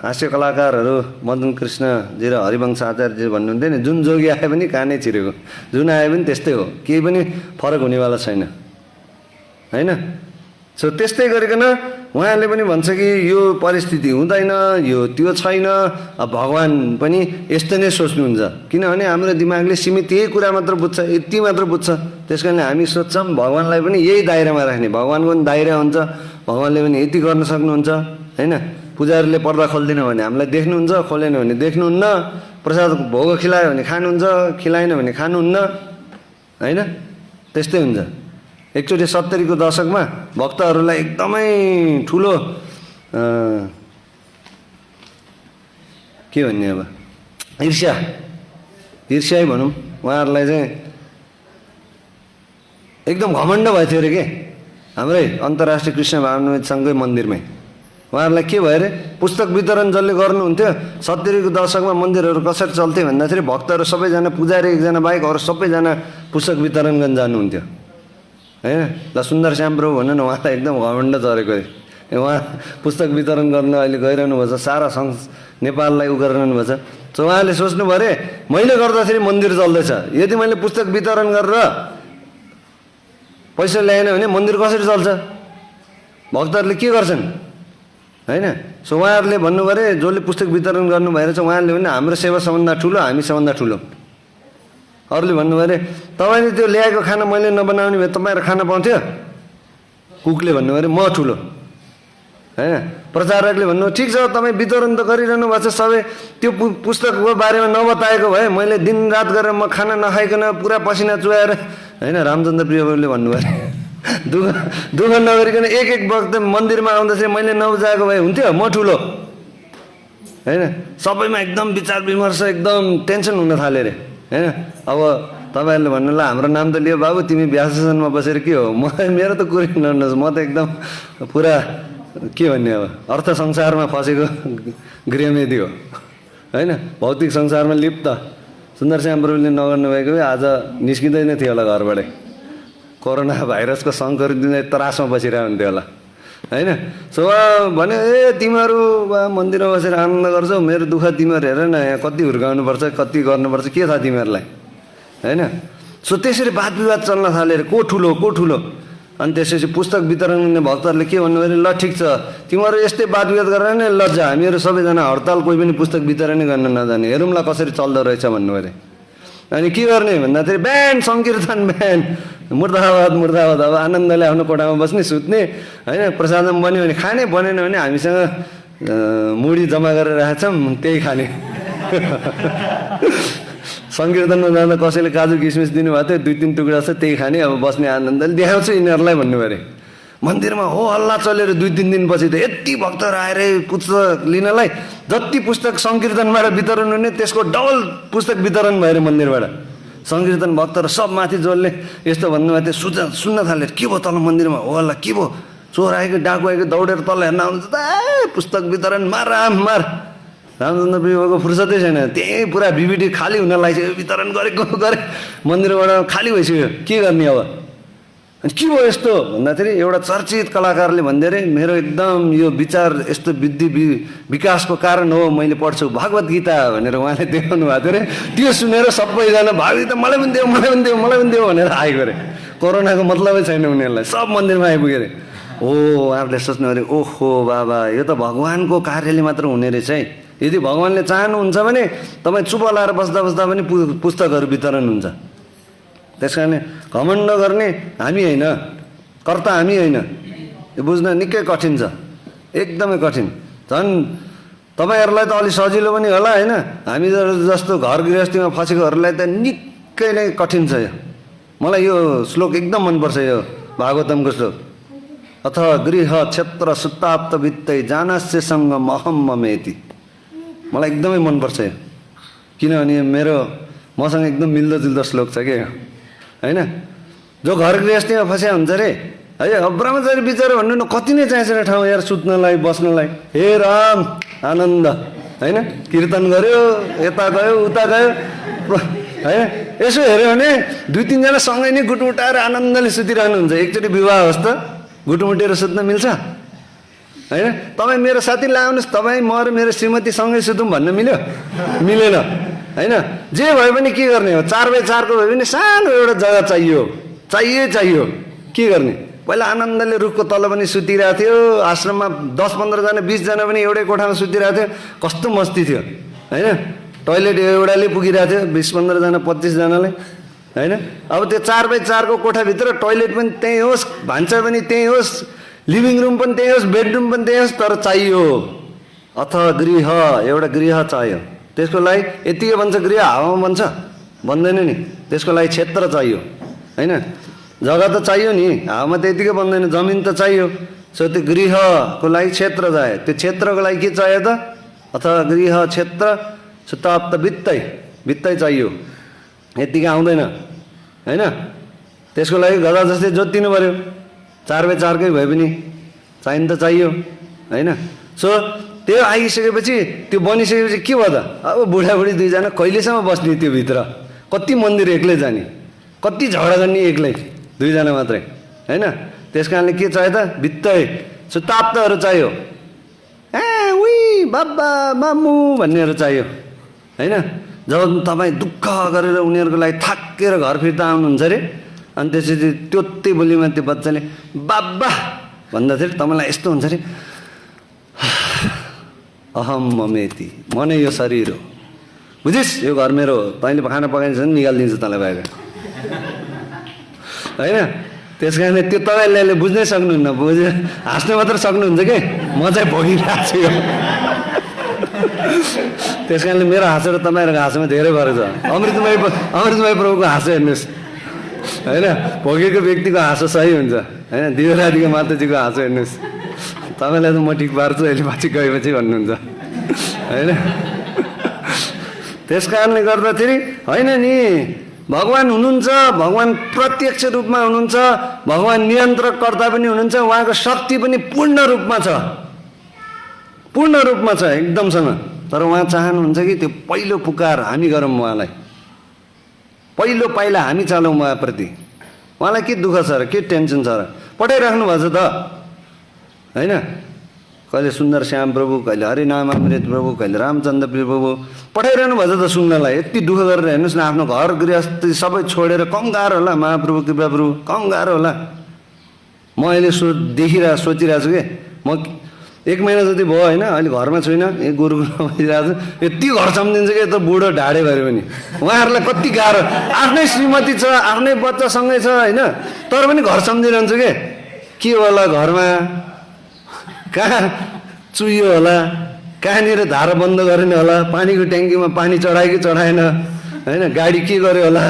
हास्य कलाकारहरू मदन कृष्णजी र हरिवंश आचार्यजी भन्नुहुन्थ्यो नि, जुन जोगी आए पनि कानै छिरेको, जुन आए पनि त्यस्तै हो, केही पनि फरक हुनेवाला छैन, होइन? सो त्यस्तै गरिकन उहाँले पनि भन्छ कि यो परिस्थिति हुँदैन, यो त्यो छैन, अब भगवान् पनि यस्तो नै सोच्नुहुन्छ। किनभने हाम्रो दिमागले सीमित यही कुरा मात्र बुझ्छ, यति मात्र बुझ्छ। त्यस कारणले हामी सोच्छौँ भगवान्लाई पनि यही दायरामा राख्ने, भगवान्को पनि दायरा हुन्छ, भगवान्ले पनि यति गर्न सक्नुहुन्छ, होइन? पुजारीले पर्दा खोल्दैन भने हामीलाई देख्नुहुन्छ, खोलेन भने देख्नुहुन्न, प्रसाद भोग खिलायो भने खानुहुन्छ, खिलाएन भने खानुहुन्न, होइन? त्यस्तै हुन्छ। एकचोटि 70 को दशकमा भक्तहरूलाई एकदमै ठुलो के भन्ने अब ईर्ष्या भनौँ, उहाँहरूलाई चाहिँ एकदम घमण्ड भएको थियो अरे के हाम्रै अन्तर्राष्ट्रिय कृष्ण भावनामय सङ्घकै मन्दिरमै। उहाँहरूलाई के भयो अरे, पुस्तक वितरण जसले गर्नुहुन्थ्यो 70 को दशकमा मन्दिरहरू कसरी चल्थ्यो भन्दाखेरि भक्तहरू सबैजना, पुजारी एकजना बाहेक अरू सबैजना पुस्तक वितरण गर्न जानुहुन्थ्यो, होइन? ल सुन्दर श्याम प्रभु भन्नु न, उहाँलाई एकदम घमण्ड चरेको अरे। उहाँ पुस्तक वितरण गर्न अहिले गइरहनु भएको छ, सारा नेपाललाई उ गरिरहनु भएको छ। सो उहाँले सोच्नु पऱ्यो मैले गर्दाखेरि मन्दिर चल्दैछ, यदि मैले पुस्तक वितरण गरेर पैसा ल्याएन भने मन्दिर कसरी चल्छ, भक्तहरूले के गर्छन्, होइन? सो उहाँहरूले भन्नु पऱ्यो, जसले पुस्तक वितरण गर्नु भएर चाहिँ उहाँहरूले भने हाम्रो सेवा सबभन्दा ठुलो, हामी सबभन्दा ठुलो। अरूले भन्नु पऱ्यो तपाईँले त्यो ल्याएको खाना मैले नबनाउने भए तपाईँहरू खाना पाउँथ्यो, कुकले भन्नु पऱ्यो म ठुलो, होइन? प्रचारकले भन्नु ठिक छ तपाईँ वितरण त गरिरहनु भएको छ, सबै त्यो पुस्तकको बारेमा नबताएको भए मैले दिनरात गरेर म खाना नखाइकन पुरा पसिना चुहाएर, होइन? रामचन्द्र प्रियले भन्नुभयो दुःख नगरिकन एक वक्त मन्दिरमा आउँदाखेरि मैले नबुझाएको भए हुन्थ्यो, म ठुलो, होइन सबैमा एकदम विचार विमर्श एकदम टेन्सन हुन थाल्यो अरे होइन। अब तपाईँहरूले भन्नु ल हाम्रो नाम त लियो बाबु तिमी व्यासेसनमा बसेर के हो मेरो त कुरै नर्नुहोस् म त एकदम पुरा के भन्ने अब अर्थ संसारमा फसेको गृहमेदी हो होइन भौतिक संसारमा लिप्त। सुन्दरश्याम प्रभुले नगर्नु भएको भए आज निस्किँदैन थियो होला घरबाटै कोरोना भाइरसको सङ्क्रमितले त्रासमा बसिरहेको हुन्थ्यो होला होइन। सो भने तिमीहरू मन्दिरमा बसेर आनन्द गर्छौ मेरो दुःख तिमीहरू हेर न यहाँ कति हुर्काउनुपर्छ कति गर्नुपर्छ के थाहा तिमीहरूलाई होइन। सो त्यसरी वाद विवाद चल्न थालेर को ठुलो अनि त्यसपछि पुस्तक वितरण गर्ने भक्तहरूले के भन्नुभयो ल ठिक छ तिमीहरू यस्तै वाद विवाद गरेर नै लज्जा हामीहरू सबैजना हडताल कोही पनि पुस्तक वितरणै गर्न नजाने हेरौँला कसरी चल्दो रहेछ भन्नुभयो अरे। अनि के गर्ने भन्दाखेरि बिहान सङ्कीर्तन बिहान मुर्दाबाद अब आनन्दले आफ्नो कोठामा बस्ने सुत्ने होइन। प्रसादम बन्यो भने खाने बनेन भने हामीसँग मुडी जम्मा गरेर राखेको छौँ त्यही खाने। सङ्कीर्तनमा जाँदा कसैले काजु किसमिस दिनुभएको थियो 2-3 टुक्रा छ त्यही खाने अब बस्ने आनन्दले देखाउँछु यिनीहरूलाई भन्नुभयो अरे। मन्दिरमा हो हल्ला चलेर 2-3 दिनपछि त यति भक्तहरू आएर पुस्तक लिनलाई जति पुस्तक सङ्कीर्तनबाट वितरण हुने त्यसको डबल पुस्तक वितरण भएर मन्दिरबाट सङ्कीर्तन भक्तहरू सब माथि जसले यस्तो भन्नुभएको थियो सुन्न थाले के भयो तल मन्दिरमा हो हल्ला के भयो चोर आएको डाकु आएको दौडेर तल हेर्न आउँछ त पुस्तक वितरण मार रामचन्द्र विवाहको फुर्सदै छैन त्यही पुरा भिभिडी खाली हुन लागिसक्यो वितरण गरेको गरे मन्दिरबाट खाली भइसक्यो के गर्ने अब। अनि के भयो यस्तो भन्दाखेरि एउटा चर्चित कलाकारले भन्दै अरे मेरो एकदम यो विचार यस्तो बुद्धि विकासको कारण हो मैले पढ्छु भागवत गीता भनेर उहाँले देखाउनु भएको थियो अरे। त्यो सुनेर सबैजना भागवत गीता मलाई पनि देऊ भनेर आएको अरे। कोरोनाको मतलबै छैन उनीहरूलाई सब मन्दिरमा आइपुग्यो अरे। हो उहाँहरूले सोच्नु अरे ओहो बाबा यो त भगवान्को कार्यले मात्र हुने रहेछ है। यदि भगवान्ले चाहनुहुन्छ भने तपाईँ चुप लाएर बस्दा पनि पुस्तकहरू वितरण हुन्छ। त्यस कारणले घमण्ड गर्ने हामी होइन कर्ता हामी होइन यो बुझ्न निकै कठिन छ एकदमै कठिन। झन् तपाईँहरूलाई त अलि सजिलो पनि होला होइन हामी जस्तो घर गृहस्थीमा फसेकोहरूलाई त निकै नै कठिन छ यो। मलाई यो श्लोक एकदम मनपर्छ यो भागवतमको श्लोक अथवा गृह क्षेत्र सुताप्त वित्तै जानस्यसँग महम ममेति मलाई एकदमै मनपर्छ यो किनभने मसँग एकदम मिल्दोजुल्दो श्लोक छ क्या होइन। जो घर गृहस्थीमा फस्या हुन्छ अरे है अब ब्रह्मचारी विचार भन्नु न कति नै चाहिन्छ ठाउँ यार सुत्नलाई बस्नलाई हे राम आनन्द होइन कीर्तन गर्यो यता गयो उता गयो होइन। यसो हेऱ्यो भने 2-3 जना सँगै नै गुटमुटाएर आनन्दले सुतिरहनुहुन्छ एकचोटि विवाह होस् त गुटमुटेर सुत्न मिल्छ होइन। तपाईँ मेरो साथी ल्याउनुहोस् तपाईँ म र मेरो श्रीमती सँगै सुतौँ भन्न मिलेन होइन। जे भए पनि के गर्ने हो 4x4 भए पनि सानो एउटा जग्गा चाहियो के गर्ने। पहिला आनन्दले रुखको तल पनि सुतिरहेको थियो आश्रममा 10-15 जना 20 जना पनि एउटै कोठामा सुतिरहेको थियो कस्तो मस्ती थियो होइन। टोइलेट एउटाले पुगिरहेको थियो 20-15 जना 25 जनाले होइन। अब त्यो 4x4 को कोठाभित्र टोइलेट पनि त्यही होस् भान्सा पनि त्यही होस् लिभिङ रुम पनि त्यही होस् बेडरुम पनि त्यही होस् तर चाहियो अथवा गृह एउटा गृह चाहियो। त्यसको लागि यतिकै बन्छ गृह हावामा बन्छ बन्दैन नि त्यसको लागि क्षेत्र चाहियो होइन। जग्गा त चाहियो नि हावामा त यतिकै बन्दैन जमिन त चाहियो। सो त्यो गृहको लागि क्षेत्र चाहियो त्यो क्षेत्रको लागि के चाहियो त अथवा गृह क्षेत्र सुताप्त वित्तै चाहियो यतिकै आउँदैन होइन। त्यसको लागि गधा जस्तै जोतिनु पऱ्यो 4x4 भए पनि चाहियो होइन। सो त्यो आइसकेपछि त्यो बनिसकेपछि के भयो त अब बुढाबुढी 2 जना कहिलेसम्म बस्ने त्यो भित्र कति मन्दिर एक्लै जाने कति झगडा गर्ने एक्लै 2 जना मात्रै होइन। त्यस कारणले के चाहियो त वित्तै सुताप्तहरू चाहियो बाबा मामु भन्नेहरू चाहियो होइन। जब तपाईँ दुःख गरेर उनीहरूको लागि थाकेर घर फिर्ता आउनुहुन्छ अरे अनि त्यसपछि त्योत्तै बोलीमा त्यो बच्चाले बाबा भन्दाखेरि तपाईँलाई यस्तो हुन्छ अरे अहम ममेति म नै यो शरीर हो बुझिस् यो घर मेरो हो तैँले खाना पकाइन्छ भने निकालिदिन्छु तँलाई बाहिर होइन। त्यस कारणले त्यो तपाईँले बुझ्नै सक्नुहुन्न हाँस्नु मात्र सक्नुहुन्छ कि म चाहिँ भोगिरहेको छु यो। त्यस कारणले मेरो हाँसो र तपाईँहरूको हाँसोमा धेरै फरक छ। अमृतमय प्रभुको हाँसो हेर्नुहोस् होइन भोगेको व्यक्तिको हाँसो सही हुन्छ होइन। दिवराजीको माताजीको हाँसो हेर्नुहोस् तपाईँलाई त म ठिक पार्छु अहिले पछि गएपछि भन्नुहुन्छ होइन। त्यस कारणले गर्दाखेरि होइन नि, भगवान् हुनुहुन्छ, भगवान् प्रत्यक्ष रूपमा हुनुहुन्छ, भगवान् नियन्त्रकर्ता पनि हुनुहुन्छ, उहाँको शक्ति पनि पूर्ण रूपमा छ, पूर्ण रूपमा छ एकदमसँग। तर उहाँ चाहनुहुन्छ कि त्यो पहिलो पुकार हामी गरौँ उहाँलाई, पहिलो पाइला हामी चालौँ उहाँप्रति। उहाँलाई के दुःख छ र, के टेन्सन छ र, पठाइराख्नु भएको छ त होइन। कहिले सुन्दर श्याम प्रभु, कहिले हरिनामामृत प्रभु, कहिले रामचन्द्र प्रभु पठाइरहनु भएको छ त सुन्नलाई। यति दुःख गरेर हेर्नुहोस् न, आफ्नो घर गृहस्थी सबै छोडेर। कम गाह्रो होला महाप्रभु कृपा प्रभु, कम गाह्रो होला। म अहिले सोचिरहेको छु कि म 1 महिना जति भयो होइन, अहिले घरमा छुइनँ, एक गुरुकुलमा बसिरहेको छु। यति घर सम्झिन्छ कि यत्रो बुढो ढाडे भयो भने उहाँहरूलाई कति गाह्रो। आफ्नै श्रीमती छ, आफ्नै बच्चासँगै छ होइन, तर पनि घर सम्झिरहन्छु के होला घरमा, कहाँ चुहियो होला, कहाँनिर धारा बन्द गरेन होला, पानीको ट्याङ्कीमा पानी चढायो कि चढाएन होइन, गाडी के गर्यो होला,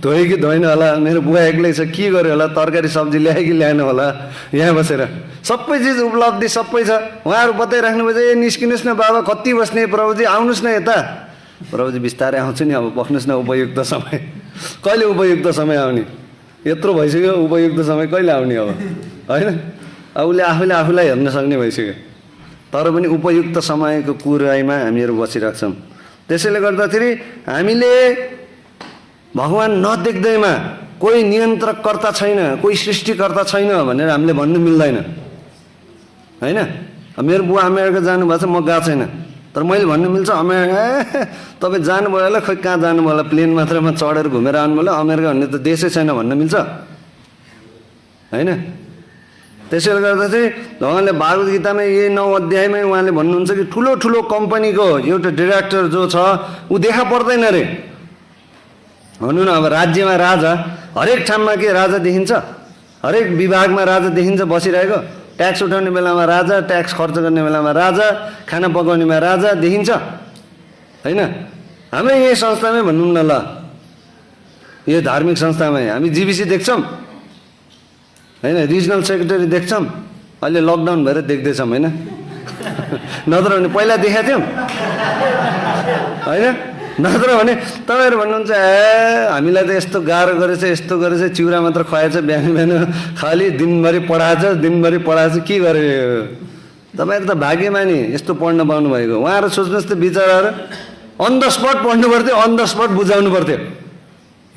धोयो कि धोएन होला, मेरो बुवा एक्लै छ के गर्यो होला, तरकारी सब्जी ल्यायो कि ल्याएन होला। यहाँ बसेर सबै चिज उपलब्धि सबै छ। उहाँहरू बताइराख्नुभएछ, ए निस्किनुहोस् न बाबा, कति बस्ने प्रभुजी, आउनुहोस् न यता। प्रभुजी बिस्तारै आउँछु नि, अब बस्नुहोस् न, उपयुक्त समय कहिले उपयुक्त समय आउने, यत्रो भइसक्यो, उपयुक्त समय कहिले आउने अब होइन। अब उसले आफूलाई हेर्न सक्ने भइसक्यो, तर पनि उपयुक्त समयको कुरामा हामीहरू बसिरहेको छौँ। त्यसैले गर्दाखेरि हामीले भगवान् नदेख्दैमा, कोही नियन्त्रकर्ता छैन, कोही सृष्टिकर्ता छैन भनेर हामीले भन्नु मिल्दैन होइन। मेरो बुवा अमेरिका जानुभएको छ, म गएको छैन, तर मैले भन्नु मिल्छ अमेरिका तपाईँ जानुभयो होला, खोइ कहाँ जानुभयो होला, प्लेन मात्रमा चढेर घुमेर आउनुभयो होला, अमेरिका भन्ने त देशै छैन भन्न मिल्छ होइन। त्यसैले गर्दा चाहिँ भगवान्ले भागवत गीतामा यही 9 अध्यायमै उहाँले भन्नुहुन्छ कि ठुलो ठुलो कम्पनीको एउटा डिरेक्टर जो छ ऊ देखा पर्दैन रे। भनौँ न अब राज्यमा राजा, हरेक ठाउँमा के राजा देखिन्छ, हरेक विभागमा राजा देखिन्छ बसिरहेको। ट्याक्स उठाउने बेलामा राजा, ट्याक्स खर्च गर्ने बेलामा राजा, खाना पकाउनेमा राजा देखिन्छ होइन। हाम्रै यही संस्थामै भनौँ न ल, यो धार्मिक संस्थामै हामी जिबिसी देख्छौँ होइन, रिजनल सेक्रेटरी देख्छौँ, अहिले लकडाउन भएर देख्दैछौँ होइन, नत्र भने पहिला देखाएको थियौँ होइन। नत्र भने तपाईँहरू भन्नुहुन्छ ए हामीलाई त यस्तो गाह्रो गरेछ, यस्तो गरेछ, चिउरा मात्र खुवाएछ, बिहान बिहान खालि दिनभरि पढाएछ, के गरे। तपाईँहरू त भाग्यमानी यस्तो पढ्न पाउनु भएको। उहाँहरू सोच्नुहोस् त, बिचराहरू अन द स्पट पढ्नु पर्थ्यो, अन द स्पट बुझाउनु पर्थ्यो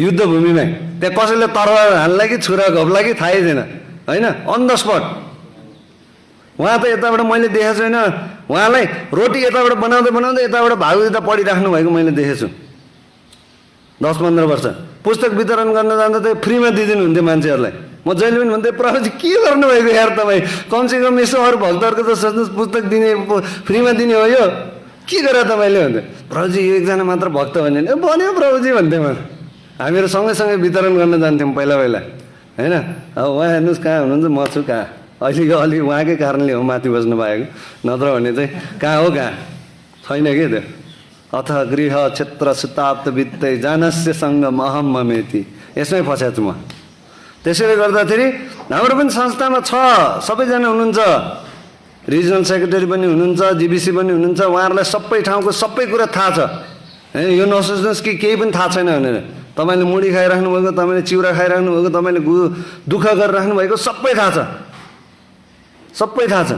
युद्धभूमिमा। त्यहाँ कसैले तरवार हान्ला कि छुरा घोप्ला कि थाहै थिएन होइन, अन द स्पट। उहाँ त यताबाट मैले देखेको छैन, उहाँलाई रोटी यताबाट बनाउँदै यताबाट भागवत गीता पढिराख्नु भएको मैले देखेको छु 10-15 वर्ष। पुस्तक वितरण गर्न जाँदा त फ्रीमा दिइदिनुहुन्थ्यो मान्छेहरूलाई। म जहिले पनि भन्थेँ प्रभुजी के गर्नुभएको यार तपाईँ, कमसेकम यसो अरू भक्तहरूको त सोच्नुहोस्, पुस्तक दिने फ्रीमा दिने हो यो, के गरेर तपाईँले भन्थ्यो। प्रभुजी यो एकजना मात्र भक्त भन्यो भने भन्यो प्रभुजी भन्थेँ म। हामीहरू सँगै वितरण गर्न जान्थ्यौँ पहिला होइन। अब उहाँ हेर्नुहोस् कहाँ हुनुहुन्छ, म छु कहाँ। अलि उहाँकै कारणले हो माथि बस्नु भएको, नत्र भने चाहिँ कहाँ हो, कहाँ छैन कि त्यो। अथ गृह क्षेत्र सुताप्त वित्तै जानस्य सङ्गम अहम ममेति, यसमै फस्याएको छु म। त्यसैले गर्दाखेरि हाम्रो पनि संस्थामा छ, सबैजना हुनुहुन्छ, रिजनल सेक्रेटरी पनि हुनुहुन्छ, जिबिसी पनि हुनुहुन्छ। उहाँहरूलाई सबै ठाउँको सबै कुरा थाहा छ होइन। यो नसोच्नुहोस् कि केही पनि थाहा छैन भनेर। तपाईँले मुढी खाइराख्नु भएको, तपाईँले चिउरा खाइराख्नु भएको, तपाईँले दुःख गरिराख्नु भएको सबै थाहा छ, सबै थाहा छ।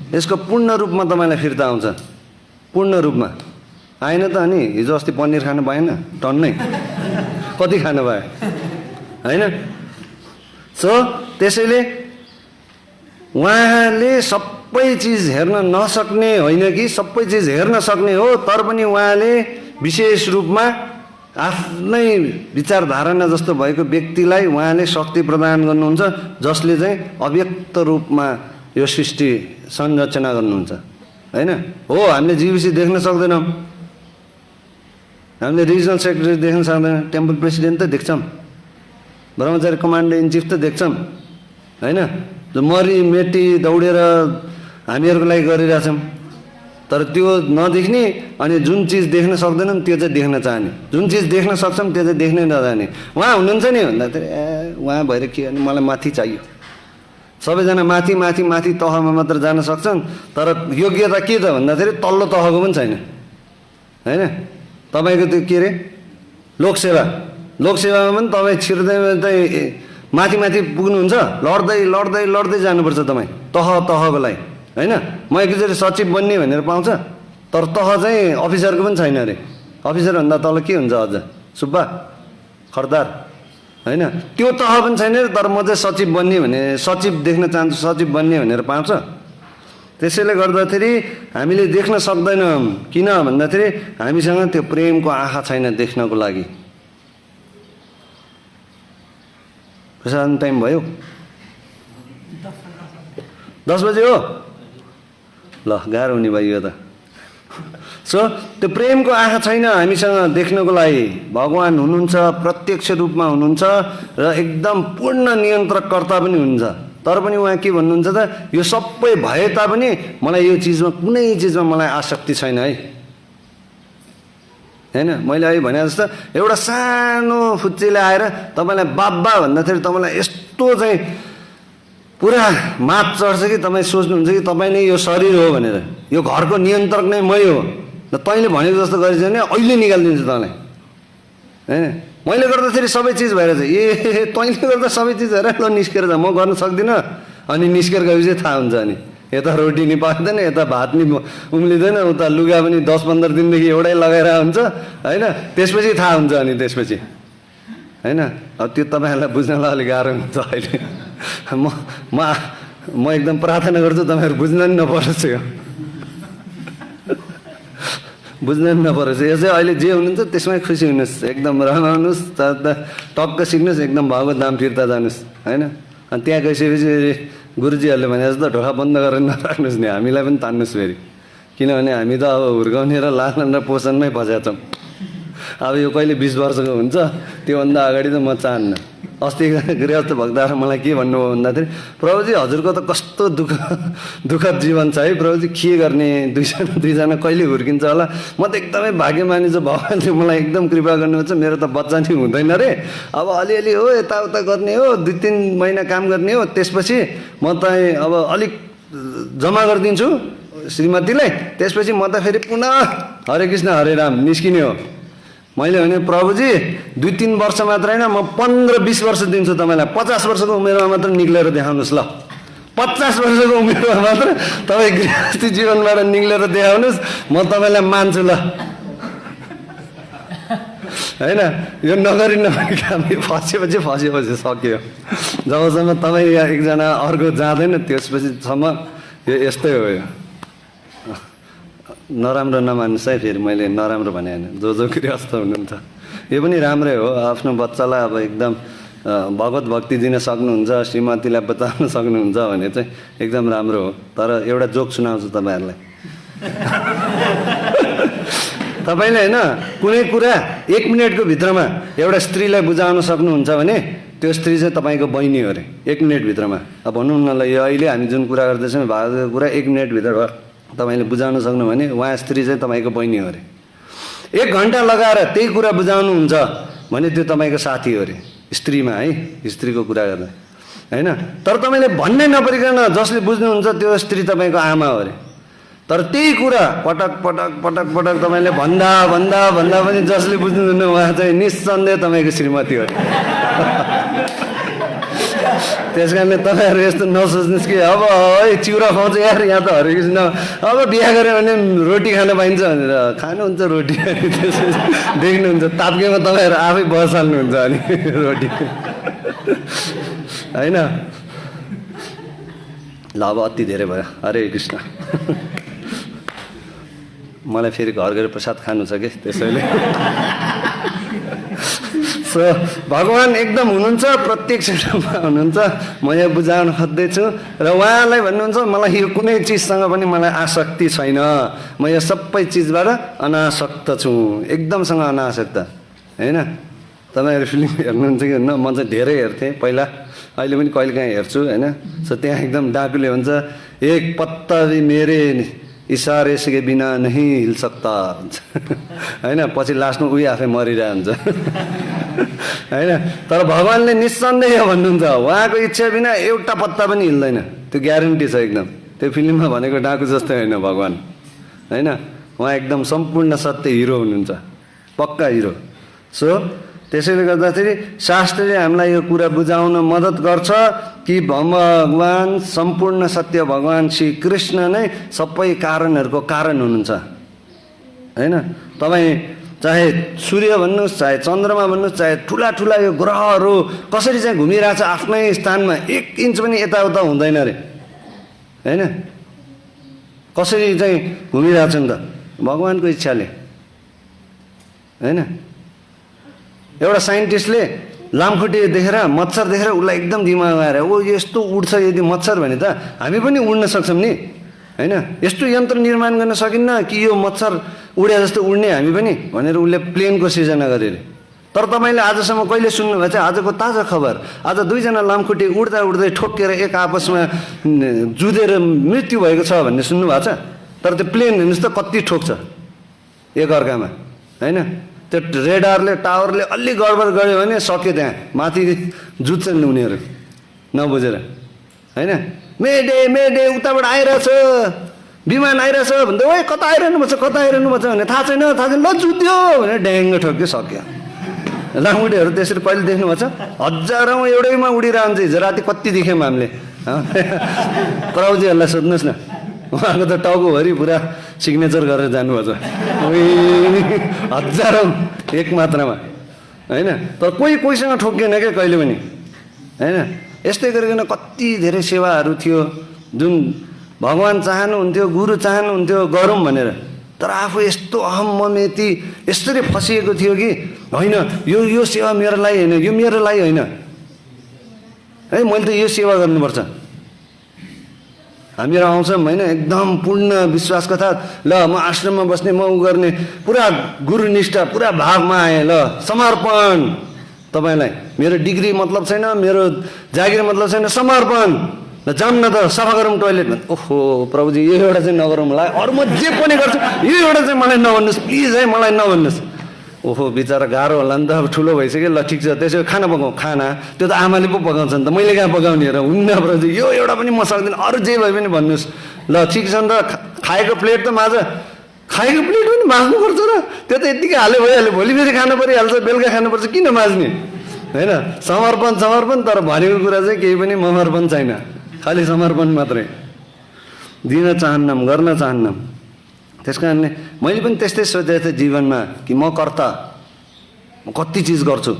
यसको पूर्ण रूपमा तपाईँलाई फिर्ता आउँछ, पूर्ण रूपमा आएन त। अनि हिजो अस्ति पनिर खानु भएन टन्नै, कति खानु भयो होइन। सो त्यसैले उहाँले सबै चिज हेर्न नसक्ने होइन कि सबै चिज हेर्न सक्ने हो, तर पनि उहाँले विशेष रूपमा आफ्नै विचारधारणा जस्तो भएको व्यक्तिलाई उहाँले शक्ति प्रदान गर्नुहुन्छ, जसले चाहिँ अव्यक्त रूपमा यो सृष्टि संरचना गर्नुहुन्छ होइन। हो हामीले जिबिसी देख्न सक्दैनौँ, हामीले रिजनल सेक्रेटरी देख्न सक्दैनौँ, टेम्पल प्रेसिडेन्ट त देख्छौँ, ब्रह्मचारी कमान्डर इन चिफ त देख्छौँ होइन। जो मरिमेटी दौडेर हामीहरूको लागि गरिरहेछौँ, तर त्यो नदेख्ने अनि जुन चिज देख्न सक्दैनौँ त्यो चाहिँ देख्न चाहने, जुन चिज देख्न सक्छौँ त्यो चाहिँ देख्नै नजाने। उहाँ हुनुहुन्छ नि भन्दाखेरि ए उहाँ भएर के भने मलाई माथि चाहियो, सबैजना माथि माथि माथि तहमा मात्र जान सक्छन्, तर योग्यता के त भन्दाखेरि तल्लो तहको पनि छैन, होइन? तपाईँको त्यो के अरे लोकसेवामा पनि तपाईँ छिर्दै माथि माथि पुग्नुहुन्छ, लड्दै लड्दै लड्दै जानुपर्छ तपाईँ तहको लागि, होइन? म एकचोटि सचिव बन्ने भनेर पाउँछ, तर तह चाहिँ अफिसरको पनि छैन अरे। अफिसरभन्दा तल के हुन्छ अझ? सुब्बा, खर्दार, होइन? त्यो तह पनि छैन अरे, तर म चाहिँ सचिव बन्ने भने, सचिव देख्न चाहन्छु, सचिव बन्ने भनेर पाउँछ। त्यसैले गर्दाखेरि हामीले देख्न सक्दैनौँ। किन भन्दाखेरि हामीसँग त्यो प्रेमको आँखा छैन देख्नको लागि। प्रसाद टाइम भयो? 10 बजे हो? ल, गाह्रो हुने भयो यो त। सो त्यो प्रेमको आँखा छैन हामीसँग देख्नको लागि। भगवान हुनुहुन्छ, प्रत्यक्ष रूपमा हुनुहुन्छ र एकदम पूर्ण नियन्त्रकर्ता पनि हुनुहुन्छ। तर पनि उहाँ के भन्नुहुन्छ त, यो सबै भए तापनि मलाई यो चिजमा, कुनै चिजमा मलाई आसक्ति छैन है, होइन? मैले अहिले भने जस्तो एउटा सानो फुच्चीले आएर तपाईँलाई बाबा भन्दाखेरि तपाईँलाई यस्तो चाहिँ पुरा मात चढ्छ कि तपाईँ सोच्नुहुन्छ कि तपाईँ नै यो शरीर हो भनेर, यो घरको नियन्त्रक नै मै हो। तैँले भनेको जस्तो गरेछ भने अहिले निकालिदिन्छु तँलाई, होइन? मैले गर्दाखेरि सबै चिज भइरहेछ, तैँले गर्दा सबै चिज भएर ल निस्केर जा, म गर्न सक्दिनँ। अनि निस्केर गएपछि थाहा हुन्छ, अनि यता रोटी नि पाक्दैन, यता भात नि उम्लिँदैन, उता लुगा पनि 10-15 दिनदेखि एउटै लगाएर हुन्छ, होइन? त्यसपछि थाहा हुन्छ, अनि त्यसपछि, होइन? अब त्यो तपाईँहरूलाई बुझ्नलाई अलिक गाह्रो हुन्छ अहिले। म एकदम प्रार्थना गर्छु तपाईँहरू बुझ्न नि नपरोस्, यो बुझ्न नि नपरोस्। यो चाहिँ अहिले जे हुनुहुन्छ त्यसमै खुसी हुनुहोस्, एकदम रमाउनुहोस्, टक्क सिक्नुहोस्, एकदम भएको दाम फिर्ता जानुहोस्, होइन? अनि त्यहाँ गइसकेपछि गुरुजीहरूले भने जस्तो ढोका बन्द गरेर नराख्नुहोस् नि, हामीलाई पनि तान्नुहोस् फेरि। किनभने हामी त अब हुर्काउने र लालन र पोषणमै फसेका छौँ। अब यो कहिले 20 वर्षको हुन्छ, त्योभन्दा अगाडि त म चाहन्न। अस्ति गृहस्थ भक्तहरू मलाई के भन्नुभयो भन्दाखेरि, प्रभुजी हजुरको त कस्तो दुःखद जीवन छ है प्रभुजी, के गर्ने, दुईजना कहिले हुर्किन्छ होला? म त एकदमै भाग्यमानी छु, भगवान्ले मलाई एकदम कृपा गर्नुहुन्छ, मेरो त बच्चा नि हुँदैन रे। अब अलिअलि हो, यताउता गर्ने हो, 2-3 महिना काम गर्ने हो, त्यसपछि म त अब अलिक जम्मा गरिदिन्छु श्रीमतीलाई, त्यसपछि म त फेरि पुनः हरे कृष्ण हरे राम निस्किने हो। मैले भने प्रभुजी 2-3 वर्ष मात्र होइन, म 15-20 वर्ष दिन्छु तपाईँलाई, 50 वर्षको उमेरमा मात्र निक्लेर देखाउनुहोस् ल। 50 वर्षको उमेरमा मात्र तपाईँ गृहस्थी जीवनबाट निक्लेर देखाउनुहोस्, म तपाईँलाई मान्छु ल, होइन? यो नगरी काम फसेपछि सक्यो। जबसम्म तपाईँ एकजना अर्को जाँदैन त्यसपछिसम्म यो यस्तै हो। यो नराम्रो नमान्नुहोस् है, फेरि मैले नराम्रो भने होइन, जो गृहस्थ हुनुहुन्छ यो पनि राम्रै हो। आफ्नो बच्चालाई अब एकदम भगवत भक्ति दिन सक्नुहुन्छ, श्रीमतीलाई बचाउन सक्नुहुन्छ भने चाहिँ एकदम राम्रो हो। तर एउटा जोक सुनाउँछु तपाईँहरूलाई। तपाईँले होइन कुनै कुरा 1 मिनटको भित्रमा एउटा स्त्रीलाई बुझाउन सक्नुहुन्छ भने त्यो स्त्री चाहिँ तपाईँको बहिनी हो अरे, 1 मिनटभित्रमा। अब भनौँ न ल, यो अहिले हामी जुन कुरा गर्दैछौँ भागको कुरा 1 मिनटभित्र तपाईँले बुझाउन सक्नु भने उहाँ स्त्री चाहिँ तपाईँको बहिनी हो अरे। 1 घन्टा लगाएर त्यही कुरा बुझाउनुहुन्छ भने त्यो तपाईँको साथी हो अरे, स्त्रीमा है, स्त्रीको कुरा गर्दा, होइन? तर तपाईँले भन्नै नपरिकन जसले बुझ्नुहुन्छ त्यो स्त्री तपाईँको आमा हो अरे। तर त्यही कुरा पटक पटक पटक पटक तपाईँले भन्दा भन्दा भन्दा पनि जसले बुझ्नुहुन्न उहाँ चाहिँ निस्सन्देह तपाईँको श्रीमती हो अरे। त्यस कारणले तपाईँहरू यस्तो नसोच्नुहोस् कि अब है चिउरा खुवाउँछ यार, यहाँ त हरे कृष्ण, अब बिहा गऱ्यो भने रोटी खान पाइन्छ भनेर खानुहुन्छ रोटी, अनि त्यसपछि देख्नुहुन्छ ताप्केमा तपाईँहरू आफै बसाल्नुहुन्छ अनि रोटी, होइन? ल अब अति धेरै भयो, हरे कृष्ण। मलाई फेरि घर गएर प्रसाद खानु छ कि, त्यसैले सो भगवान एकदम हुनुहुन्छ, प्रत्यक्ष रूपमा हुनुहुन्छ। म यहाँ बुझाउन खोज्दैछु र उहाँलाई भन्नुहुन्छ मलाई यो कुनै चिजसँग पनि मलाई आसक्ति छैन, म यो सबै चिजबाट अनासक्त छु, एकदमसँग अनासक्त, होइन? तपाईँहरू फिल्म हेर्नुहुन्छ कि हुन्न? म चाहिँ धेरै हेर्थेँ पहिला, अहिले पनि कहिलेकाहीँ हेर्छु, होइन? सो त्यहाँ एकदम डाकुले भन्छ, एक पत्ता भी मेरे इसारे से बिना नहीं हिल सक्ता, होइन? पछि लास्टमा उही आफै मरिरहेको हुन्छ। होइन। तर भगवान्ले निस्सन्देह भन्नुहुन्छ, उहाँको इच्छा बिना एउटा पत्ता पनि हिल्दैन, त्यो ग्यारेन्टी छ एकदम। त्यो फिल्ममा भनेको डाकु जस्तै होइन भगवान्, होइन। उहाँ एकदम सम्पूर्ण सत्य हिरो हुनुहुन्छ, पक्का हिरो। सो त्यसैले गर्दाखेरि शास्त्रले हामीलाई यो कुरा बुझाउन मद्दत गर्छ कि भगवान् सम्पूर्ण सत्य भगवान् श्री कृष्ण नै सबै कारणहरूको कारण हुनुहुन्छ, होइन। तपाईँ चाहे सूर्य भन्नुहोस्, चाहे चन्द्रमा भन्नुहोस्, चाहे ठुला ठुला यो ग्रहहरू कसरी चाहिँ घुमिरहेछ आफ्नै स्थानमा, 1 इन्च पनि यताउता हुँदैन अरे, होइन। कसरी चाहिँ घुमिरहेछन् त? भगवान्को इच्छाले, होइन। एउटा साइन्टिस्टले लामखुट्टे देखेर मच्छर देखेर उसलाई एकदम दिमाग आएर ओ यस्तो उड्छ यदि मच्छर भने त हामी पनि उड्न सक्छौँ नि, होइन। यस्तो यन्त्र निर्माण गर्न सकिन्न कि यो मच्छर उडे जस्तो उड्ने हामी पनि भनेर उसले प्लेनको सिर्जना गरे अरे। तर तपाईँले आजसम्म कहिले सुन्नुभएको छ आजको ताजा खबर? आज 2 जना लामखुट्टे उड्दा उड्दै ठोक्केर एक आपसमा जुधेर मृत्यु भएको छ भन्ने सुन्नुभएको छ? तर त्यो प्लेन हेर्नुहोस् त कति ठोक्छ एक अर्कामा, होइन। त्यो रेडारले टावरले अलि गडबड गऱ्यो भने सक्यो, त्यहाँ माथि जुत्छन् उनीहरू नबुझेर, होइन। मेडे मेडे उताबाट आइरहेछ, विमान आइरहेछ भन्दा ओए कता आइरहनु पर्छ कता आइरहनु पर्छ भने थाहा छैन ल जुत्यो भनेर ड्याङ्ग ठोक्यो, सक्यो। लामखुट्टेहरू त्यसरी कहिले देख्नु भएको छ? हजारौँ एउटैमा उडिरहन्छ। हिजो राति कति देख्यौँ हामीले। प्रभुजीहरूलाई सोध्नुहोस् न, उहाँको त टाउकोभरि पुरा सिग्नेचर गरेर जानुभएको छ, हजारौँ एक मात्रामा, होइन। तर कोहीसँग ठोकिएन क्या कहिले पनि, होइन। यस्तै गरिकन कति धेरै सेवाहरू थियो जुन भगवान् चाहनुहुन्थ्यो, गुरु चाहनुहुन्थ्यो गरौँ भनेर, तर आफू यस्तो अहम ममेती यसरी फसिएको थियो कि होइन यो सेवा मेरो लागि होइन, यो मेरो लागि होइन है, मैले त यो सेवा गर्नुपर्छ। हामीहरू आउँछौँ, होइन, एकदम पूर्ण विश्वासको साथ ल म आश्रममा बस्ने, म उ गर्ने, पुरा गुरुनिष्ठा, पुरा भावमा आएँ, ल समर्पण। तपाईँलाई मेरो डिग्री मतलब छैन, मेरो जागिर मतलब छैन, समर्पण। ल जाऊँ न त सफा गरौँ टोइलेट भन्छ। ओहो प्रभुजी यो एउटा चाहिँ नगरौँ मलाई, अरू म जे पनि गर्छु, यो एउटा चाहिँ मलाई नभन्नुहोस् प्लिज है, मलाई नभन्नुहोस्। ओहो बिचरा गाह्रो होला नि त, अब ठुलो भइसक्यो, ल ठिक छ त्यसो खाना पकाउँ। खाना त्यो त आमाले पो पकाउँछ नि त, मैले कहाँ पकाउने र? हुन्न प्रभुजी यो एउटा पनि म सक्दिनँ, अरू जे भए पनि भन्नुहोस्। ल ठिक छ नि त, खाएको प्लेट त माझ, खाएको प्लेट पनि माझ्नुपर्छ र? त्यो त यत्तिकै हाल्यो भइहाल्यो, भोलि फेरि खानु परिहाल्छ, बेलुका खानुपर्छ, किन माझ्ने, होइन। समर्पण समर्पण, तर भनेको कुरा चाहिँ केही पनि ममर्पण छैन, खालि समर्पण मात्रै। दिन चाहन्नम, गर्न चाहन्नम। त्यस कारणले मैले पनि त्यस्तै सोचेको थिएँ जीवनमा कि म कर्ता, म कति चिज गर्छु,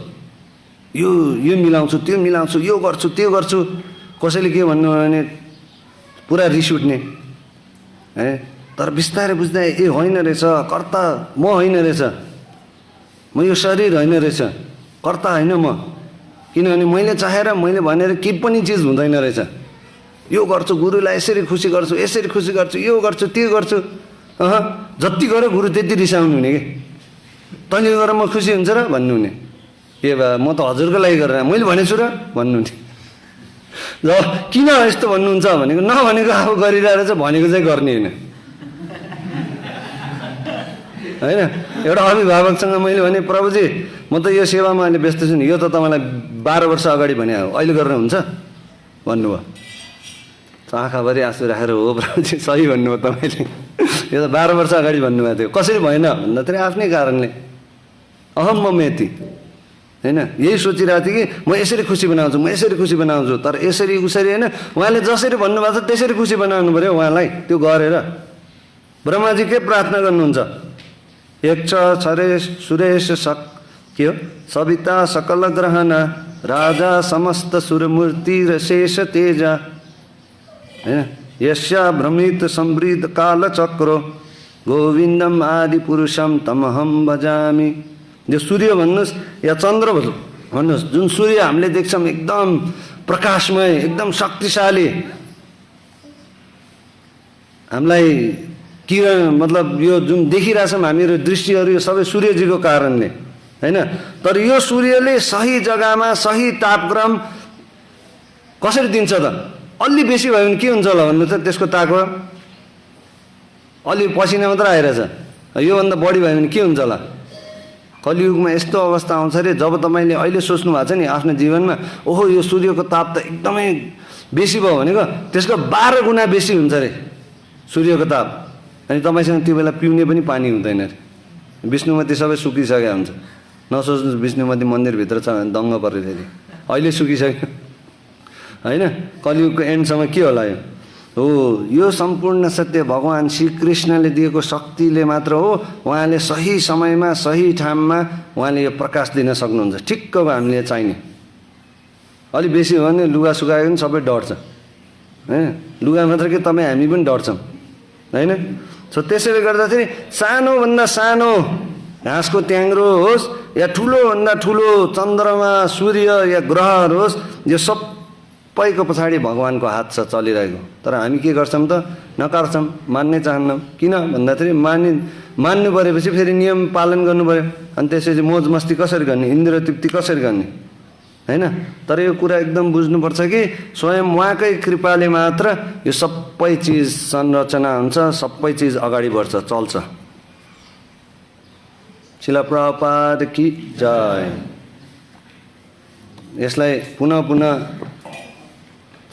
यो मिलाउँछु, त्यो मिलाउँछु, यो गर्छु, त्यो गर्छु। कसैले के भन्नु भने पुरा रिस उठ्ने है। तर बिस्तारै बुझ्दा ए होइन रहेछ, कर्ता म होइन रहेछ, म यो शरीर होइन रहेछ, कर्ता होइन म। किनभने मैले चाहेर मैले भनेर केही पनि चिज हुँदैन रहेछ। यो गर्छु, गुरुलाई यसरी खुसी गर्छु, यसरी खुसी गर्छु, यो गर्छु, त्यो गर्छु। जति गऱ्यो गुरु त्यति रिसाउनु हुने कि तैँले गरेर म खुसी हुन्छ र भन्नुहुने। ए बा म त हजुरको लागि गरेर मैले भनेछु र भन्नुहुने। ल किन यस्तो भन्नुहुन्छ भनेको, नभनेको आफू गरिरहेर चाहिँ भनेको चाहिँ गर्ने होइन, होइन। एउटा अभिभावकसँग मैले भने प्रभुजी म त यो सेवामा अहिले व्यस्त छु नि, यो त तपाईँलाई 12 वर्ष अगाडि भने हो, अहिले गरेर हुन्छ भन्नुभयो। आँखाभरि आँसु राखेर हो प्रभुजी सही भन्नुभयो तपाईँले, यो त 12 वर्ष अगाडि भन्नुभएको थियो। कसरी भएन भन्दाखेरि आफ्नै कारणले, अहम ममेती, होइन। यही सोचिरहेको थिएँ कि म यसरी खुसी बनाउँछु, म यसरी खुसी बनाउँछु, तर यसरी उसरी होइन, उहाँले जसरी भन्नुभएको छ त्यसरी खुसी बनाउनु पऱ्यो उहाँलाई। त्यो गरेर ब्रह्माजी के प्रार्थना गर्नुहुन्छ? एक छ छरे सुरेश के हो सविता सकल ग्रहणा राजा समस्त सुरमूर्ति र शेष तेजा, होइन। यस्या भ्रमित समृद्ध काल चक्रो गोविन्दम आदि पुरुषम तमहम भजामि। जो सूर्य भन्नुहोस् या चन्द्र भन्नुहोस्, जुन सूर्य हामीले देख्छौँ एकदम प्रकाशमय, एकदम शक्तिशाली, हामीलाई किरण मतलब यो जुन देखिरहेछौँ हामीहरू दृश्यहरू यो सबै सूर्यजीको कारणले, होइन। तर यो सूर्यले सही जग्गामा सही तापक्रम कसरी दिन्छ त? अलि बेसी भयो भने के हुन्छ होला भन्नु त? त्यसको तापक्रम अलि पसिना मात्र आइरहेछ, योभन्दा बढी भयो भने के हुन्छ होला? कलियुगमा यस्तो अवस्था आउँछ अरे जब तपाईँले अहिले सोच्नु भएको छ नि आफ्नो जीवनमा ओहो यो सूर्यको ताप त एकदमै बेसी भयो भनेको त्यसको 12 गुणा बेसी हुन्छ अरे सूर्यको ताप। अनि तपाईँसँग त्यो बेला पिउने पनि पानी हुँदैन अरे। विष्णुमती सबै सुकिसकेको हुन्छ। नसोच्नुहोस् विष्णुमती मन्दिरभित्र छ भने दङ्ग पऱ्यो फेरि, अहिले सुकिसक्यो होइन। कलियुगको एन्डसम्म के होला यो? हो, यो सम्पूर्ण सत्य भगवान् श्रीकृष्णले दिएको शक्तिले मात्र हो। उहाँले सही समयमा सही ठाउँमा उहाँले यो प्रकाश दिन सक्नुहुन्छ। ठिक्क हामीले चाहिने। अलि बेसी हो भने लुगा सुकायो भने सबै डढ्छ होइन। लुगा मात्र के तपाईँ हामी पनि डढ्छौँ होइन। सो त्यसैले गर्दाखेरि सानोभन्दा सानो घाँसको ट्याङ्ग्रो होस् या ठुलोभन्दा ठुलो चन्द्रमा सूर्य या ग्रहहरू होस्, यो सबैको पछाडि भगवान्को हात छ चलिरहेको। तर हामी के गर्छौँ त? नकार्छौँ, मान्नै चाहन्नौँ। किन भन्दाखेरि मान्नु परेपछि फेरि नियम पालन गर्नु पऱ्यो। अनि त्यसपछि मोज मस्ती कसरी गर्ने, इन्द्र तृप्ति कसरी गर्ने होइन। तर यो कुरा एकदम बुझ्नुपर्छ कि स्वयं उहाँकै कृपाले मात्र यो सबै चिज संरचना हुन्छ, सबै चिज अगाडि बढ्छ, चल्छ। शिला प्रभुपाद की जय। यसलाई पुनः पुनः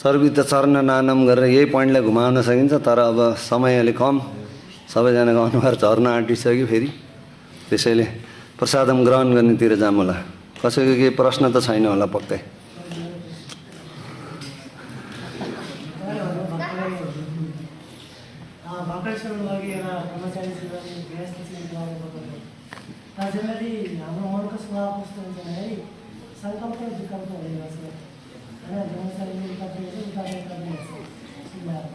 सर्वित चरण नानम गरेर यही पोइन्टलाई घुमाउन सकिन्छ। तर अब समय अलिक कम, सबैजनाको अनुहार झर्न आँटिसक्यो फेरि। त्यसैले प्रसादम ग्रहण गर्नेतिर जाऊँ होला। कसैको केही प्रश्न त छैन होला पक्कै? हाम्रो मनको स्वभाव कस्तो हुन्छ भने सङ्कल्प विकल्प हुने गर्छ होइन।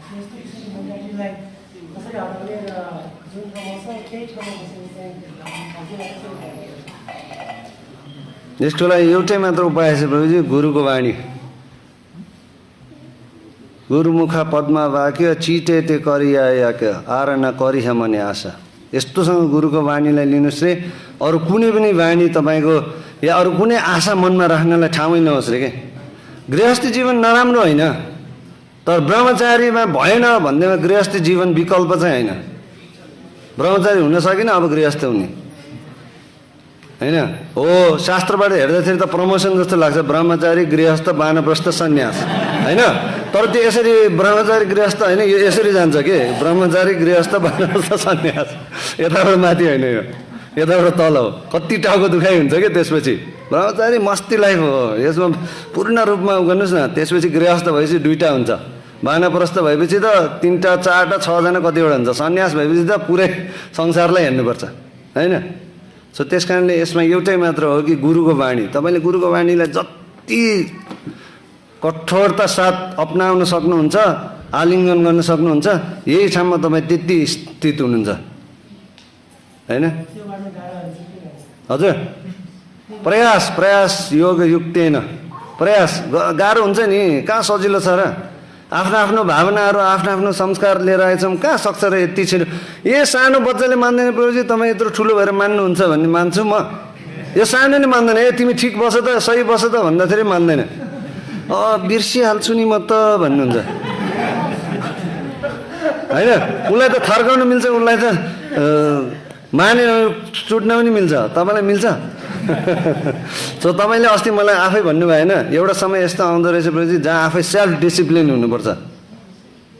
यस्तो किसिमको मेन्टालिटीलाई कसरी हटाउने र जुन ठाउँमा छ त्यही ठाउँमा बसेर चाहिँ यसको लागि एउटै मात्र उपाय छ प्रभुजी, गुरुको वाणी। गुरुमुखा पद्मा वाक्य चिटे ते करिया क्या आर न करिह मने आशा। यस्तोसँग गुरुको वाणीलाई लिनुहोस् रे। अरू कुनै पनि वाणी तपाईँको या अरू कुनै आशा मनमा राख्नलाई ठाउँै नहोस् रे के। गृहस्थी जीवन नराम्रो होइन, तर ब्रह्मचारीमा भएन भन्दैमा गृहस्थी जीवन विकल्प चाहिँ होइन। ब्रह्मचारी हुन सकेन, अब गृहस्थ हुने होइन हो। शास्त्रबाट हेर्दाखेरि त प्रमोसन जस्तो लाग्छ, ब्रह्मचारी गृहस्थ वानप्रस्थ सन्यास होइन। तर त्यो यसरी ब्रह्मचारी गृहस्थ होइन, यो यसरी जान्छ के, ब्रह्मचारी गृहस्थ वानप्रस्थ सन्यास। यताबाट माथि होइन, यो यताबाट तल हो। कति टाउको दुखाइ हुन्छ कि त्यसपछि। ब्रह्मचारी मस्ती लाइफ हो, यसमा पूर्ण रूपमा गर्नुहोस् न। त्यसपछि गृहस्थ भएपछि 2टा हुन्छ, वानप्रस्थ भएपछि त 3टा 4टा 6जना कतिवटा हुन्छ, सन्यास भएपछि त पुरै संसारलाई हेर्नुपर्छ होइन। सो त्यस कारणले यसमा एउटै मात्र हो कि गुरुको वाणी। तपाईँले गुरुको वाणीलाई जति कठोरता साथ अपनाउन सक्नुहुन्छ, आलिङ्गन गर्न सक्नुहुन्छ, यही ठाउँमा तपाईँ त्यति स्थित हुनुहुन्छ होइन। हजुर, प्रयास योग युक्तेन। प्रयास गाह्रो हुन्छ नि, कहाँ सजिलो छ र। आफ्नो आफ्नो भावनाहरू आफ्नो आफ्नो संस्कार लिएर आएछौँ, कहाँ सक्छ र यति छिटो। यो सानो बच्चाले मान्दैन प्रभुजी, तपाईँ यत्रो ठुलो भएर मान्नुहुन्छ भन्ने मान्छु म। यो सानो नै मान्दैन, ए तिमी ठिक बस त, सही बस त भन्दाखेरि मान्दैन। बिर्सिहाल्छु नि म त भन्नुहुन्छ होइन। उसलाई त थर्काउनु मिल्छ, उसलाई त मानेर चुट्न पनि मिल्छ, तपाईँलाई मिल्छ? सो तपाईँले अस्ति मलाई आफै भन्नुभयो होइन, एउटा समय यस्तो आउँदो रहेछ प्रभुजी जहाँ आफै सेल्फ डिसिप्लिन हुनुपर्छ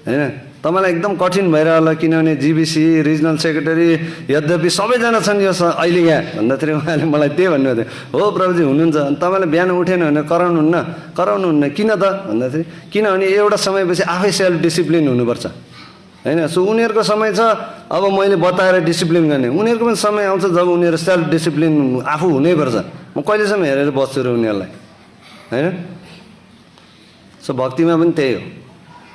होइन। तपाईँलाई एकदम कठिन भएर होला, किनभने जिबिसी रिजनल सेक्रेटरी यद्यपि सबैजना छन् यो अहिले यहाँ भन्दाखेरि उहाँले मलाई त्यही भन्नुभएको थियो। हो प्रभुजी हुनुहुन्छ, तपाईँलाई बिहान उठेन भने कराउनुहुन्न। किन त भन्दाखेरि किनभने एउटा समयपछि आफै सेल्फ डिसिप्लिन हुनुपर्छ होइन। सो उनीहरूको समय छ, अब मैले बताएर डिसिप्लिन गर्ने। उनीहरूको पनि समय आउँछ जब उनीहरू सेल्फ डिसिप्लिन आफू हुनैपर्छ। म कहिलेसम्म हेरेर बस्छु र उनीहरूलाई होइन। सो भक्तिमा पनि त्यही हो,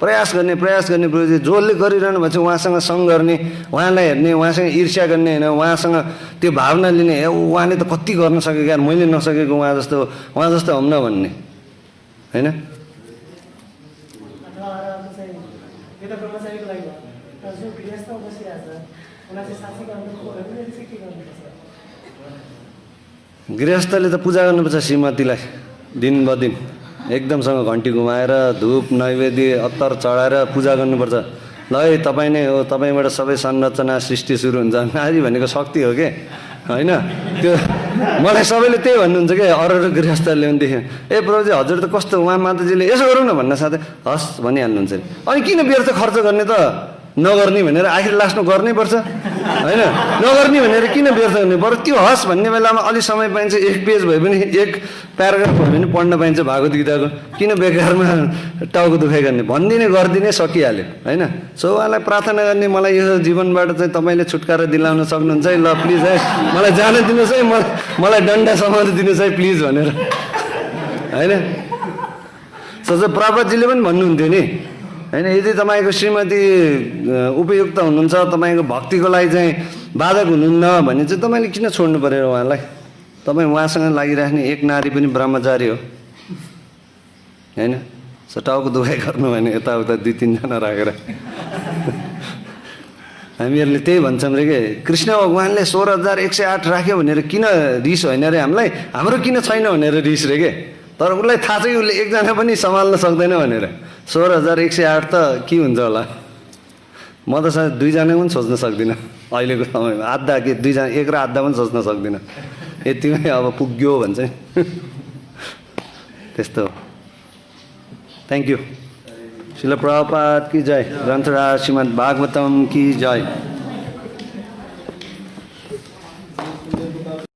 प्रयास गर्ने प्रभुजी। जसले गरिरहनु भएको छ उहाँसँग सङ्ग गर्ने, उहाँलाई हेर्ने, उहाँसँग ईर्ष्या गर्ने होइन, उहाँसँग त्यो भावना लिने, उहाँले त कति गर्न सकेको यार, मैले नसकेको उहाँ जस्तो हुँ न भन्ने होइन। गृहस्थले त पूजा गर्नुपर्छ श्रीमतीलाई दिन बदिन, एकदमसँग घन्टी घुमाएर धूप नैवेद्य अत्तर चढाएर पूजा गर्नुपर्छ। ल है तपाईँ नै हो, तपाईँबाट सबै संरचना सृष्टि सुरु हुन्छ। नारी भनेको शक्ति हो के होइन त्यो मलाई सबैले त्यही भन्नुहुन्छ कि अरू गृहस्थहरूले भनेदेखि ए प्रभुजी हजुर त कस्तो उहाँ माताजीले यसो गरौँ न भन्न साथै हस् भनिहाल्नुहुन्छ अनि किन व्यर्थ खर्च गर्ने त नगर्ने भनेर आखिर लास्टमा गर्नै पर्छ होइन नगर्ने भनेर किन व्यर्थ गर्ने बरु त्यो हस् भन्ने बेलामा अलि समय पाइन्छ 1 पेज भए पनि 1 प्याराग्राफ भए पनि पढ्न पाइन्छ भागवत गीताको किन बेकारमा टाउको दुखाइ गर्ने भनिदिने गरिदिने सकिहाल्यो होइन सो उहाँलाई प्रार्थना गर्ने मलाई यो जीवनबाट चाहिँ तपाईँले छुटकारा दिलाउन सक्नुहुन्छ है ल प्लिज है मलाई जान दिनुहोस् है मलाई डन्डा समाउन दिनुहोस् है प्लिज भनेर होइन सो चाहिँ प्रभातजीले पनि भन्नुहुन्थ्यो नि होइन यदि तपाईँको श्रीमती उपयुक्त हुनुहुन्छ तपाईँको भक्तिको लागि चाहिँ बाधक हुनुहुन्न भने चाहिँ तपाईँले किन छोड्नु पऱ्यो उहाँलाई तपाईँ उहाँसँग लागिराख्ने एक नारी पनि ब्रह्मचारी हो होइन सो टाउको दुखाइ गर्नु भने यताउता 2-3 जना राखेर हामीहरूले त्यही भन्छौँ रे के कृष्ण भगवान्ले 16,108 राख्यो भनेर किन रिस होइन रे हामीलाई हाम्रो किन छैन भनेर रिस रे के तर उसलाई थाहा छ कि उसले एकजना पनि सम्हाल्न सक्दैन भनेर 16,108 त के हुन्छ होला म त सायद 2 जना पनि सोच्न सक्दिनँ अहिलेको समयमा आधा के 2 जना 1 र आधा पनि सोच्न सक्दिनँ यतिमै अब पुग्यो भन्छ त्यस्तो हो थ्याङ्क यू श्रील प्रभुपाद की जय ग्रन्थराज श्रीमद् भागवतम की जय